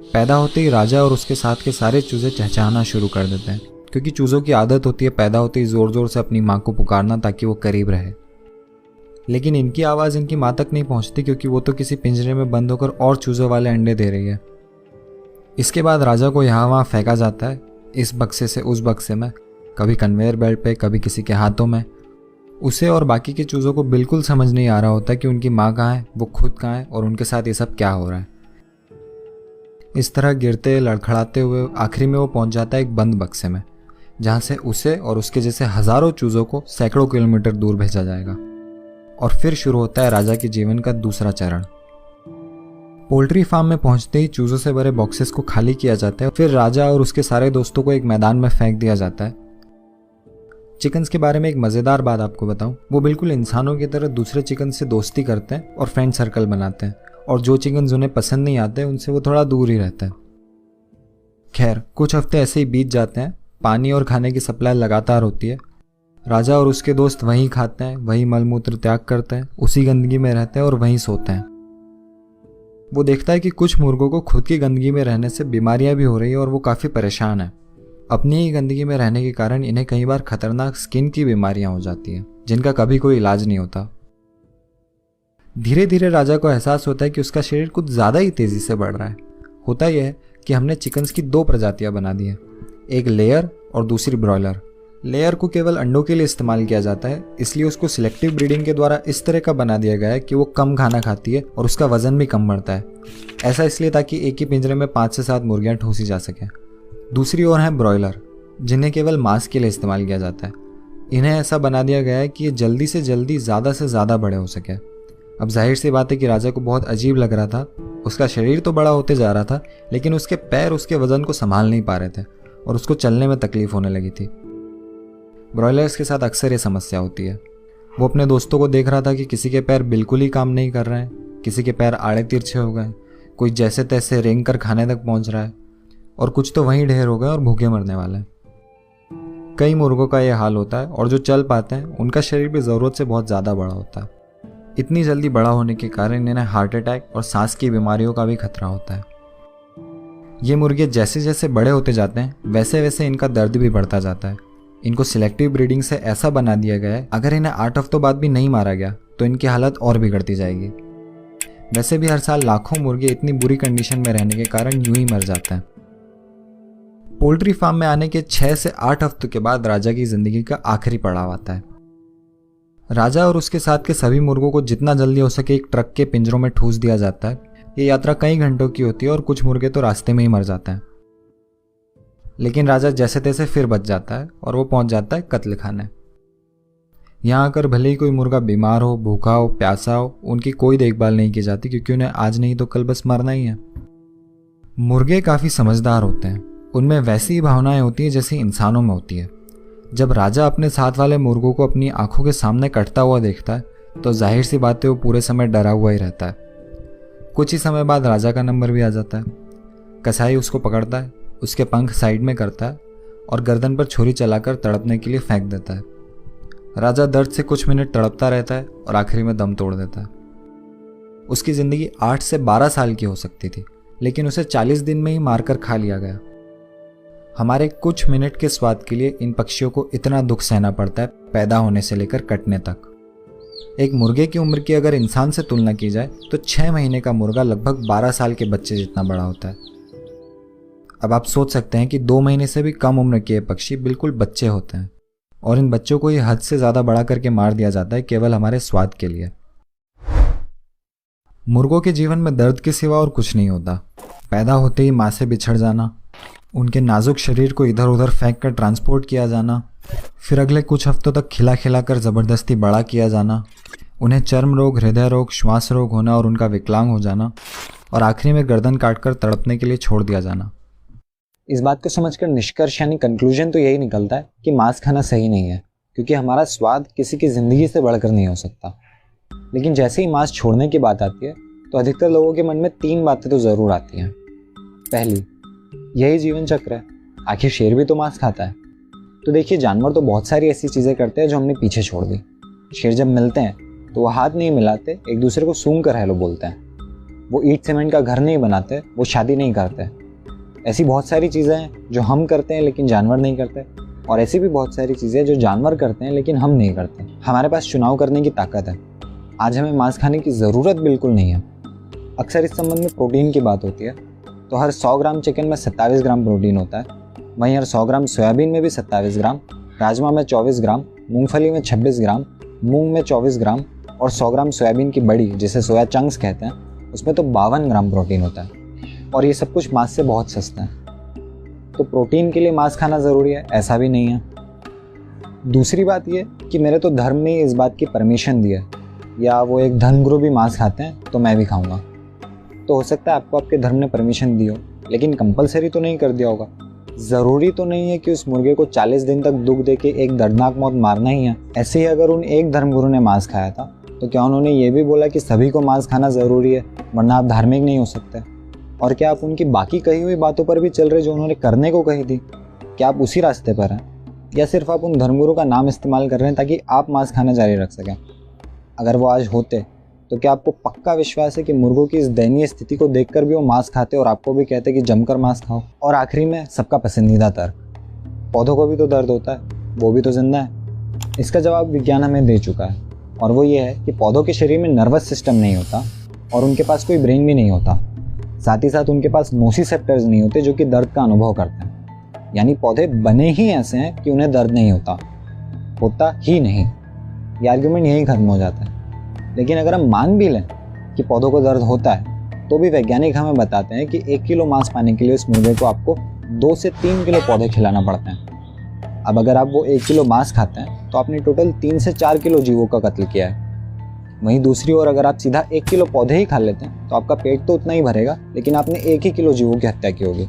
पैदा होते ही राजा और उसके साथ के सारे चूजे चहचहाना शुरू कर देते हैं, क्योंकि चूजों की आदत होती है पैदा होते ही जोर जोर से अपनी माँ को पुकारना ताकि वो करीब रहे। लेकिन इनकी आवाज़ इनकी माँ तक नहीं पहुँचती, क्योंकि वो तो किसी पिंजरे में बंद होकर और चूजों वाले अंडे दे रही है। इसके बाद राजा को यहाँ वहाँ फेंका जाता है, इस बक्से से उस बक्से में, कभी कन्वेयर बेल्ट पे, कभी किसी के हाथों में। उसे और बाकी के चूज़ों को बिल्कुल समझ नहीं आ रहा होता कि उनकी माँ कहाँ है, वो खुद कहाँ है और उनके साथ ये सब क्या हो रहा है। इस तरह गिरते लड़खड़ाते हुए आखिरी में वो पहुँच जाता है एक बंद बक्से में, जहाँ से उसे और उसके जैसे हज़ारों चूज़ों को सैकड़ों किलोमीटर दूर भेजा जाएगा। और फिर शुरू होता है राजा के जीवन का दूसरा चरण। पोल्ट्री फार्म में पहुंचते ही चूजों से भरे बॉक्सेस को खाली किया जाता है। फिर राजा और उसके सारे दोस्तों को एक मैदान में फेंक दिया जाता है। चिकन्स के बारे में एक मज़ेदार बात आपको बताऊं, वो बिल्कुल इंसानों की तरह दूसरे चिकन से दोस्ती करते हैं और फ्रेंड सर्कल बनाते हैं, और जो चिकन्स उन्हें पसंद नहीं आते उनसे वो थोड़ा दूर ही रहते हैं। खैर, कुछ हफ्ते ऐसे ही बीत जाते हैं। पानी और खाने की सप्लाई लगातार होती है। राजा और उसके दोस्त वहीं खाते हैं, वहीं मलमूत्र त्याग करते हैं, उसी गंदगी में रहते हैं और वहीं सोते हैं। वो देखता है कि कुछ मुर्गों को खुद की गंदगी में रहने से बीमारियां भी हो रही है और वो काफ़ी परेशान है। अपनी ही गंदगी में रहने के कारण इन्हें कई बार खतरनाक स्किन की बीमारियां हो जाती हैं, जिनका कभी कोई इलाज नहीं होता। धीरे धीरे राजा को एहसास होता है कि उसका शरीर कुछ ज़्यादा ही तेज़ी से बढ़ रहा है। होता यह है कि हमने चिकन्स की 2 प्रजातियाँ बना दी हैं, एक लेयर और दूसरी ब्रॉयलर। लेयर को केवल अंडों के लिए इस्तेमाल किया जाता है, इसलिए उसको सिलेक्टिव ब्रीडिंग के द्वारा इस तरह का बना दिया गया है कि वो कम खाना खाती है और उसका वजन भी कम बढ़ता है। ऐसा इसलिए ताकि एक ही पिंजरे में 5 से 7 मुर्गियाँ ठूंसी जा सकें। दूसरी ओर है ब्रॉयलर, जिन्हें केवल मांस के लिए इस्तेमाल किया जाता है। इन्हें ऐसा बना दिया गया है कि ये जल्दी से जल्दी ज़्यादा से ज़्यादा बड़े हो सके। अब जाहिर सी बात है कि राजा को बहुत अजीब लग रहा था। उसका शरीर तो बड़ा होते जा रहा था, लेकिन उसके पैर उसके वजन को संभाल नहीं पा रहे थे और उसको चलने में तकलीफ होने लगी थी। ब्रॉयलर्स के साथ अक्सर ये समस्या होती है। वो अपने दोस्तों को देख रहा था कि किसी के पैर बिल्कुल ही काम नहीं कर रहे हैं, किसी के पैर आड़े तिरछे हो गए, कोई जैसे तैसे रेंग कर खाने तक पहुंच रहा है और कुछ तो वहीं ढेर हो गए और भूखे मरने वाले हैं। कई मुर्गों का ये हाल होता है और जो चल पाते हैं उनका शरीर भी ज़रूरत से बहुत ज़्यादा बड़ा होता है। इतनी जल्दी बड़ा होने के कारण इन्हें हार्ट अटैक और सांस की बीमारियों का भी खतरा होता है। ये मुर्गे जैसे जैसे बड़े होते जाते हैं वैसे वैसे इनका दर्द भी बढ़ता जाता है। इनको सिलेक्टिव ब्रीडिंग से ऐसा बना दिया गया है, अगर इन्हें 8 हफ्तों बाद भी नहीं मारा गया तो इनकी हालत और बिगड़ती जाएगी। वैसे भी हर साल लाखों मुर्गे इतनी बुरी कंडीशन में रहने के कारण यूं ही मर जाते हैं। पोल्ट्री फार्म में आने के 6 से 8 हफ्तों के बाद राजा की जिंदगी का आखिरी पड़ाव आता है। राजा और उसके साथ के सभी मुर्गों को जितना जल्दी हो सके एक ट्रक के पिंजरों में ठूस दिया जाता है। ये यात्रा कई घंटों की होती है और कुछ मुर्गे तो रास्ते में ही मर जाते हैं। लेकिन राजा जैसे तैसे फिर बच जाता है और वो पहुंच जाता है कत्ल खाने। यहाँ आकर भले ही कोई मुर्गा बीमार हो, भूखा हो, प्यासा हो, उनकी कोई देखभाल नहीं की जाती क्योंकि उन्हें आज नहीं तो कल बस मरना ही है। मुर्गे काफ़ी समझदार होते हैं, उनमें वैसी ही भावनाएं होती हैं जैसी इंसानों में होती है। जब राजा अपने साथ वाले मुर्गों को अपनी आंखों के सामने कटता हुआ देखता है तो जाहिर सी बात है वो पूरे समय डरा हुआ ही रहता है। कुछ ही समय बाद राजा का नंबर भी आ जाता है। कसाई उसको पकड़ता है, उसके पंख साइड में करता है और गर्दन पर छुरी चलाकर तड़पने के लिए फेंक देता है। राजा दर्द से कुछ मिनट तड़पता रहता है और आखिरी में दम तोड़ देता है। उसकी ज़िंदगी 8 से 12 साल की हो सकती थी, लेकिन उसे 40 दिन में ही मारकर खा लिया गया। हमारे कुछ मिनट के स्वाद के लिए इन पक्षियों को इतना दुख सहना पड़ता है, पैदा होने से लेकर कटने तक। एक मुर्गे की उम्र की अगर इंसान से तुलना की जाए तो 6 महीने का मुर्गा लगभग 12 साल के बच्चे जितना बड़ा होता है। अब आप सोच सकते हैं कि 2 महीने से भी कम उम्र के पक्षी बिल्कुल बच्चे होते हैं और इन बच्चों को ये हद से ज़्यादा बड़ा करके मार दिया जाता है केवल हमारे स्वाद के लिए। मुर्गों के जीवन में दर्द के सिवा और कुछ नहीं होता। पैदा होते ही माँ से बिछड़ जाना, उनके नाजुक शरीर को इधर उधर फेंक कर ट्रांसपोर्ट किया जाना, फिर अगले कुछ हफ्तों तक खिला खिला कर ज़बरदस्ती बड़ा किया जाना, उन्हें चर्म रोग, हृदय रोग, श्वास रोग होना और उनका विकलांग हो जाना और आखिरी में गर्दन काटकर तड़पने के लिए छोड़ दिया जाना। इस बात को समझकर निष्कर्ष यानी कंक्लूजन तो यही निकलता है कि मांस खाना सही नहीं है, क्योंकि हमारा स्वाद किसी की ज़िंदगी से बढ़कर नहीं हो सकता। लेकिन जैसे ही मांस छोड़ने की बात आती है तो अधिकतर लोगों के मन में 3 बातें तो ज़रूर आती हैं। पहली, यही जीवन चक्र है, आखिर शेर भी तो मांस खाता है। तो देखिए, जानवर तो बहुत सारी ऐसी चीज़ें करते हैं जो हमने पीछे छोड़ दी। शेर जब मिलते हैं तो वो हाथ नहीं मिलाते, एक दूसरे को सूंघ कर हेलो बोलते हैं। वो ईंट सीमेंट का घर नहीं बनाते, वो शादी नहीं करते। ऐसी बहुत सारी चीज़ें हैं जो हम करते हैं लेकिन जानवर नहीं करते, और ऐसी भी बहुत सारी चीज़ें जो जानवर करते हैं लेकिन हम नहीं करते। हमारे पास चुनाव करने की ताकत है। आज हमें मांस खाने की ज़रूरत बिल्कुल नहीं है। अक्सर इस संबंध में प्रोटीन की बात होती है, तो हर 100 ग्राम चिकन में 27 ग्राम प्रोटीन होता है। वहीं हर 100 ग्राम सोयाबीन में भी 27 ग्राम, राजमा में 24 ग्राम, मूंगफली में 26 ग्राम, मूंग में 24 ग्राम और 100 ग्राम सोयाबीन की बड़ी जिसे सोया चंक्स कहते हैं उसमें तो 52 ग्राम प्रोटीन होता है। और ये सब कुछ मांस से बहुत सस्ता है। तो प्रोटीन के लिए मांस खाना ज़रूरी है ऐसा भी नहीं है। दूसरी बात ये कि मेरे तो धर्म ने इस बात की परमिशन दी है, या वो एक धर्मगुरु भी मांस खाते हैं तो मैं भी खाऊंगा। तो हो सकता है आपको आपके धर्म ने परमिशन दी हो, लेकिन कंपलसरी तो नहीं कर दिया होगा। ज़रूरी तो नहीं है कि उस मुर्गे को 40 दिन तक दुख दे के एक दर्दनाक मौत मारना ही है। ऐसे ही अगर उन एक धर्मगुरु ने मांस खाया था तो क्या उन्होंने ये भी बोला कि सभी को मांस खाना ज़रूरी है, वरना आप धार्मिक नहीं हो सकते? और क्या आप उनकी बाकी कही हुई बातों पर भी चल रहे जो उन्होंने करने को कही थी? क्या आप उसी रास्ते पर हैं, या सिर्फ आप उन धर्मगुरु का नाम इस्तेमाल कर रहे हैं ताकि आप मांस खाना जारी रख सकें? अगर वो आज होते तो क्या आपको पक्का विश्वास है कि मुर्गों की इस दयनीय स्थिति को देखकर भी वो मांस खाते और आपको भी कहते कि जमकर मांस खाओ? और आखिरी में सबका पसंदीदा तर्क, पौधों को भी तो दर्द होता है, वो भी तो जिंदा है। इसका जवाब विज्ञान हमें दे चुका है, और वो ये है कि पौधों के शरीर में नर्वस सिस्टम नहीं होता और उनके पास कोई ब्रेन भी नहीं होता। साथ ही साथ उनके पास नोसिसेप्टर्स नहीं होते जो कि दर्द का अनुभव करते हैं। यानी पौधे बने ही ऐसे हैं कि उन्हें दर्द नहीं होता ही नहीं। ये आर्ग्यूमेंट यहीं खत्म हो जाता है। लेकिन अगर हम मान भी लें कि पौधों को दर्द होता है, तो भी वैज्ञानिक हमें बताते हैं कि 1 किलो मांस पाने के लिए उस मुर्गे को आपको 2 से 3 किलो पौधे खिलाना पड़ते हैं। अब अगर आप वो 1 किलो मांस खाते हैं तो आपने टोटल 3 से 4 किलो जीवों का कत्ल किया है। वहीं दूसरी ओर अगर आप सीधा 1 किलो पौधे ही खा लेते हैं तो आपका पेट तो उतना ही भरेगा, लेकिन आपने 1 ही किलो जीवों की हत्या की होगी।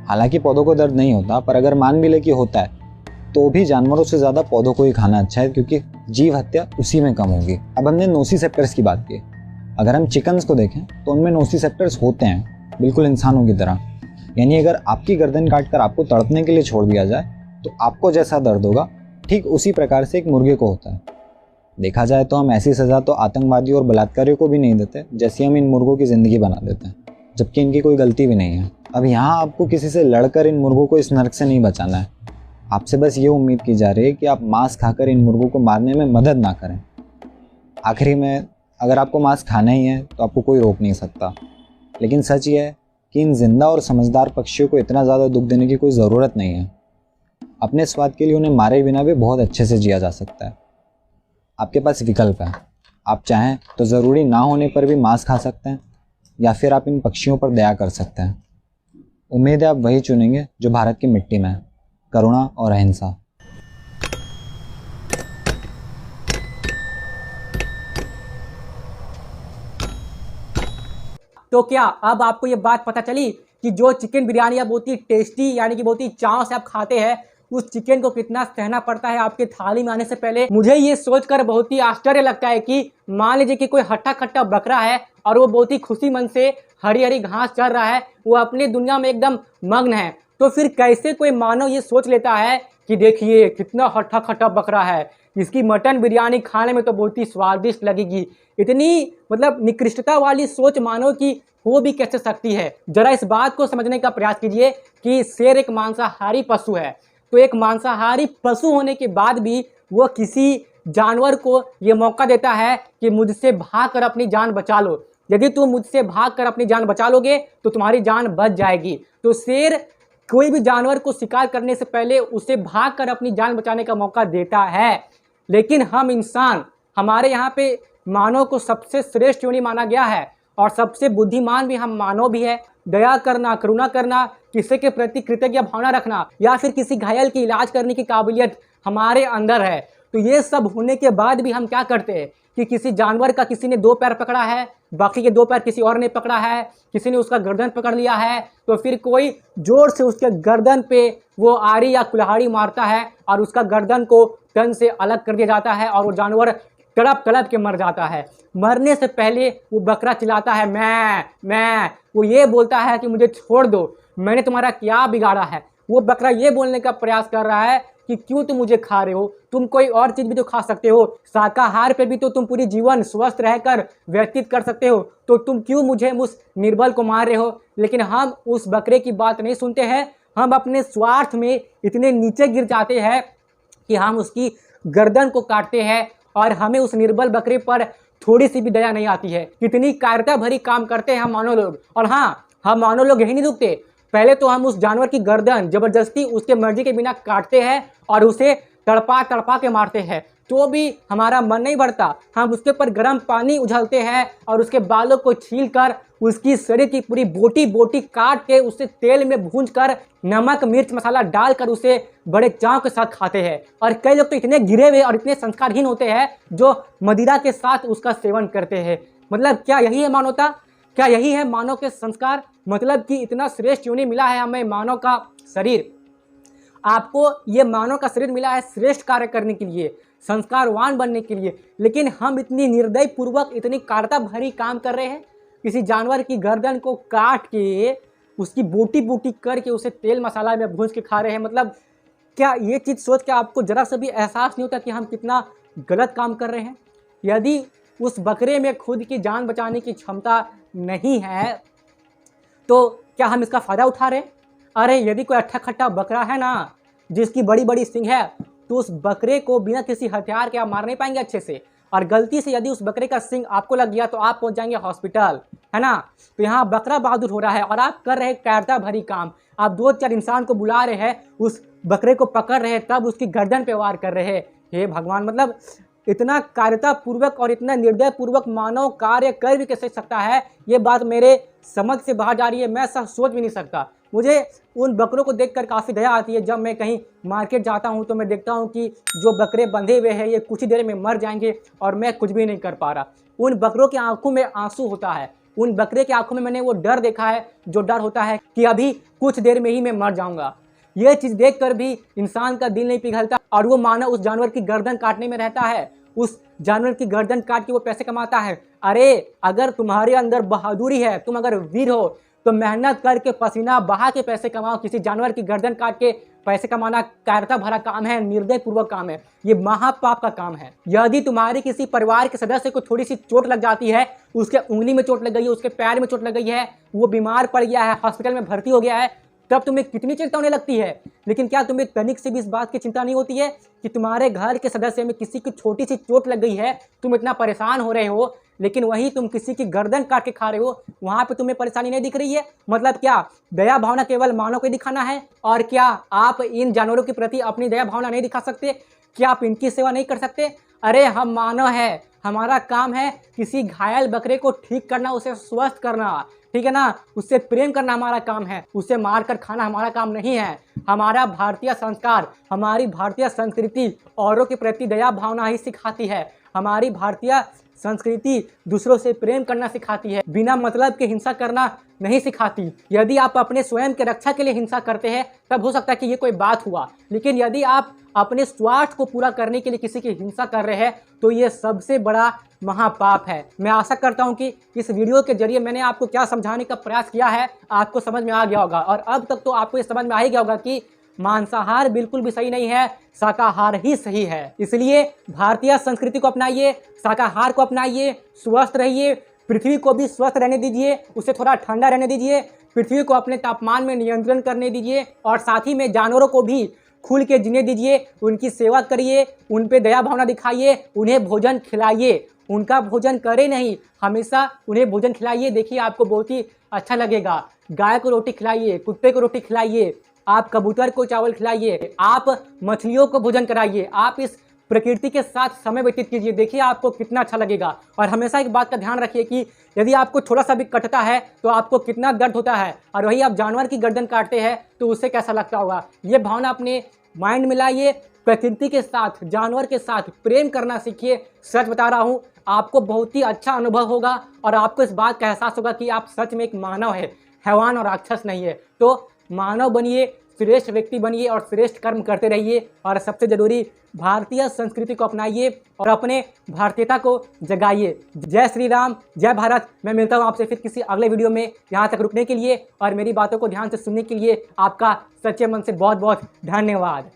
हालांकि पौधों को दर्द नहीं होता, पर अगर मान भी ले कि होता है तो भी जानवरों से ज़्यादा पौधों को ही खाना अच्छा है, क्योंकि जीव हत्या उसी में कम होगी। अब हमने नोसिसेप्टर्स की बात की। अगर हम चिकन्स को देखें तो उनमें नोसिसेप्टर्स होते हैं, बिल्कुल इंसानों की तरह। यानी अगर आपकी गर्दन काट कर आपको तड़पने के लिए छोड़ दिया जाए तो आपको जैसा दर्द होगा, ठीक उसी प्रकार से एक मुर्गे को होता है। देखा जाए तो हम ऐसी सज़ा तो आतंकवादियों और बलात्कारियों को भी नहीं देते जैसी हम इन मुर्गों की ज़िंदगी बना देते हैं, जबकि इनकी कोई गलती भी नहीं है। अब यहाँ आपको किसी से लड़कर इन मुर्गों को इस नरक से नहीं बचाना है। आपसे बस ये उम्मीद की जा रही है कि आप मांस खाकर इन मुर्गों को मारने में मदद ना करें। आखिरी में, अगर आपको मांस खाना ही है तो आपको कोई रोक नहीं सकता। लेकिन सच ये है कि इन जिंदा और समझदार पक्षियों को इतना ज़्यादा दुख देने की कोई ज़रूरत नहीं है। अपने स्वाद के लिए उन्हें मारे बिना भी बहुत अच्छे से जिया जा सकता है। आपके पास विकल्प है। आप चाहें तो ज़रूरी ना होने पर भी मांस खा सकते हैं, या फिर आप इन पक्षियों पर दया कर सकते हैं। उम्मीद है आप वही चुनेंगे जो भारत की मिट्टी में है, करुणा और अहिंसा। तो क्या अब आपको ये बात पता चली कि जो चिकन बिरयानी आप बहुत ही टेस्टी यानी कि बहुत ही चाव से आप खाते हैं, उस चिकन को कितना सहना पड़ता है आपके थाली में आने से पहले। मुझे ये सोचकर बहुत ही आश्चर्य लगता है कि मान लीजिए कि कोई हट्टा कट्टा बकरा है और वो बहुत ही खुशी मन से हरी हरी घास चर रहा है, वो अपनी दुनिया में एकदम मग्न है, तो फिर कैसे कोई मानव ये सोच लेता है कि देखिए कितना हट्टा खट्टा बकरा है, इसकी मटन बिरयानी खाने में तो बहुत ही स्वादिष्ट लगेगी। इतनी मतलब निकृष्टता वाली सोच मानव की हो भी कैसे सकती है। जरा इस बात को समझने का प्रयास कीजिए कि शेर एक मांसाहारी पशु है, तो एक मांसाहारी पशु होने के बाद भी वो किसी जानवर को ये मौका देता है कि मुझसे भागकर अपनी जान बचा लो। यदि तुम मुझसे भागकर अपनी जान बचा लोगे तो तुम्हारी जान बच जाएगी। तो शेर कोई भी जानवर को शिकार करने से पहले उसे भागकर अपनी जान बचाने का मौका देता है। लेकिन हम इंसान, हमारे यहाँ पे मानव को सबसे श्रेष्ठ योनि माना गया है और सबसे बुद्धिमान भी हम मानव भी है। दया करना, करुणा करना, किसी के प्रति कृतज्ञ भावना रखना या फिर किसी घायल की इलाज करने की काबिलियत हमारे अंदर है। तो ये सब होने के बाद भी हम क्या करते हैं कि किसी जानवर का किसी ने 2 पैर पकड़ा है, बाकी के 2 पैर किसी और ने पकड़ा है, किसी ने उसका गर्दन पकड़ लिया है, तो फिर कोई जोर से उसके गर्दन पे वो आरी या कुल्हाड़ी मारता है और उसका गर्दन को तन से अलग कर दिया जाता है और वो जानवर तड़प तड़प के मर जाता है। मरने से पहले वो बकरा चिल्लाता है मैं, वो ये बोलता है कि मुझे छोड़ दो, मैंने तुम्हारा क्या बिगाड़ा है। वो बकरा ये बोलने का प्रयास कर रहा है कि क्यों तुम मुझे खा रहे हो, तुम कोई और चीज़ भी तो खा सकते हो, शाकाहार पे भी तो तुम पूरी जीवन स्वस्थ रहकर व्यतीत कर सकते हो, तो तुम क्यों मुझे उस निर्बल को मार रहे हो। लेकिन हम उस बकरे की बात नहीं सुनते हैं। हम अपने स्वार्थ में इतने नीचे गिर जाते हैं कि हम उसकी गर्दन को काटते हैं और हमें उस निर्बल बकरे पर थोड़ी सी भी दया नहीं आती है। कितनी कायरता भरी काम करते हैं हम मानव लोग। और हाँ, हम मानव लोग यही नहीं रुकते, पहले तो हम उस जानवर की गर्दन जबरदस्ती उसके मर्जी के बिना काटते हैं और उसे तड़पा तड़पा के मारते हैं, तो भी हमारा मन नहीं बढ़ता। हम उसके ऊपर गर्म पानी उछलते हैं और उसके बालों को छीलकर उसकी शरीर की पूरी बोटी बोटी काट के उसे तेल में भूंजकर नमक मिर्च मसाला डालकर उसे बड़े चाव के साथ खाते हैं। और कई लोग तो इतने गिरे हुए और इतने संस्कारहीन होते हैं जो मदिरा के साथ उसका सेवन करते हैं। मतलब क्या यही है मानवता? क्या यही है मानव के संस्कार? मतलब कि इतना श्रेष्ठ योनि मिला है हमें मानव का शरीर। आपको ये मानव का शरीर मिला है श्रेष्ठ कार्य करने के लिए, संस्कारवान बनने के लिए, लेकिन हम इतनी निर्दय पूर्वक इतनी कायरता भरी काम कर रहे हैं। किसी जानवर की गर्दन को काट के उसकी बोटी बोटी करके उसे तेल मसाला में भूंज के खा रहे हैं। मतलब क्या ये चीज़ सोच के आपको जरा सा भी एहसास नहीं होता कि हम कितना गलत काम कर रहे हैं? यदि उस बकरे में खुद की जान बचाने की क्षमता नहीं है तो क्या हम इसका फ़ायदा उठा रहे हैं? अरे यदि कोई अट्ठा खट्टा बकरा है ना जिसकी बड़ी बड़ी सींग है, तो उस बकरे को बिना किसी हथियार के आप मार नहीं पाएंगे अच्छे से। और गलती से यदि उस बकरे का सींग आपको लग गया तो आप पहुंच जाएंगे हॉस्पिटल, है ना। तो यहाँ बकरा बहादुर हो रहा है और आप कर रहे हैं कायरता भरी काम। आप 2-4 इंसान को बुला रहे हैं, उस बकरे को पकड़ रहे हैं, तब उसकी गर्दन पे वार कर रहे हैं। हे भगवान, मतलब इतना कायरता पूर्वक और इतना निर्दय पूर्वक मानव कार्य कर भी कैसे सकता है, ये बात मेरे समझ से बाहर जा रही है। मैं ऐसा सोच भी नहीं सकता। मुझे उन बकरों को देखकर काफ़ी दया आती है। जब मैं कहीं मार्केट जाता हूँ तो मैं देखता हूँ कि जो बकरे बंधे हुए हैं ये कुछ ही देर में मर जाएंगे और मैं कुछ भी नहीं कर पा रहा। उन बकरों की आंखों में आंसू होता है, उन बकरे की आंखों में मैंने वो डर देखा है, जो डर होता है कि अभी कुछ देर में ही मैं मर जाऊँगा। ये चीज़ देखकर भी इंसान का दिल नहीं पिघलता और वो मानव उस जानवर की गर्दन काटने में रहता है, उस जानवर की गर्दन काट के वो पैसे कमाता है। अरे अगर तुम्हारे अंदर बहादुरी है, तुम अगर वीर हो, तो मेहनत करके पसीना बहा के पैसे कमाओ। किसी जानवर की गर्दन काट के पैसे कमाना कायरता भरा काम है, निर्दय पूर्वक काम है, ये महापाप का काम है। यदि तुम्हारे किसी परिवार के सदस्य को थोड़ी सी चोट लग जाती है, उसके उंगली में चोट लग गई है, उसके पैर में चोट लग गई है, वो बीमार पड़ गया है, हॉस्पिटल में भर्ती हो गया है, तब तुम्हें कितनी चिंता होने लगती है। लेकिन क्या तुम्हें तनिक से भी इस बात की चिंता नहीं होती है कि तुम्हारे घर के सदस्य में किसी की छोटी सी चोट लग गई है, तुम इतना परेशान हो रहे हो, लेकिन वही तुम किसी की गर्दन काट के खा रहे हो, वहां पे तुम्हें परेशानी नहीं दिख रही है। मतलब क्या दया भावना केवल मानव को दिखाना है? और क्या आप इन जानवरों के प्रति अपनी दया भावना नहीं दिखा सकते? क्या आप इनकी सेवा नहीं कर सकते? अरे हम मानव है, हमारा काम है किसी घायल बकरे को ठीक करना, उसे स्वस्थ करना, ठीक है ना, उससे प्रेम करना हमारा काम है, उसे मार कर खाना हमारा काम नहीं है। हमारा भारतीय संस्कार, हमारी भारतीय संस्कृति औरों के प्रति दया भावना ही सिखाती है। हमारी भारतीय संस्कृति दूसरों से प्रेम करना सिखाती है, बिना मतलब के हिंसा करना नहीं सिखाती। यदि आप अपने स्वयं के रक्षा के लिए हिंसा करते हैं तब हो सकता है कि ये कोई बात हुआ, लेकिन यदि आप अपने स्वार्थ को पूरा करने के लिए किसी की हिंसा कर रहे हैं तो ये सबसे बड़ा महापाप है। मैं आशा करता हूं कि इस वीडियो के जरिए मैंने आपको क्या समझाने का प्रयास किया है आपको समझ में आ गया होगा, और अब तक तो आपको ये समझ में आ ही गया होगा कि मांसाहार बिल्कुल भी सही नहीं है, शाकाहार ही सही है। इसलिए भारतीय संस्कृति को अपनाइए, शाकाहार को अपनाइए, स्वस्थ रहिए, पृथ्वी को भी स्वस्थ रहने दीजिए, उसे थोड़ा ठंडा रहने दीजिए, पृथ्वी को अपने तापमान में नियंत्रण करने दीजिए, और साथ ही में जानवरों को भी खुल के जीने दीजिए, उनकी सेवा करिए, उन पे दया भावना दिखाइए, उन्हें भोजन खिलाइए, उनका भोजन करे नहीं, हमेशा उन्हें भोजन खिलाइए। देखिए आपको बहुत ही अच्छा लगेगा। गाय को रोटी खिलाइए, कुत्ते को रोटी खिलाइए, आप कबूतर को चावल खिलाइए, आप मछलियों को भोजन कराइए, आप इस प्रकृति के साथ समय व्यतीत कीजिए, देखिए आपको कितना अच्छा लगेगा। और हमेशा एक बात का ध्यान रखिए कि यदि आपको थोड़ा सा भी कटता है तो आपको कितना दर्द होता है, और वही आप जानवर की गर्दन काटते हैं तो उससे कैसा लगता होगा। ये भावना अपने माइंड में लाइए, प्रकृति के साथ, जानवर के साथ प्रेम करना सीखिए। सच बता रहा हूँ, आपको बहुत ही अच्छा अनुभव होगा और आपको इस बात का एहसास होगा कि आप सच में एक मानव है, हैवान और राक्षस नहीं है। तो मानव बनिए, श्रेष्ठ व्यक्ति बनिए और श्रेष्ठ कर्म करते रहिए, और सबसे जरूरी भारतीय संस्कृति को अपनाइए और अपने भारतीयता को जगाइए। जय श्री राम, जय भारत। मैं मिलता हूँ आपसे फिर किसी अगले वीडियो में। यहाँ तक रुकने के लिए और मेरी बातों को ध्यान से सुनने के लिए आपका सच्चे मन से बहुत बहुत धन्यवाद।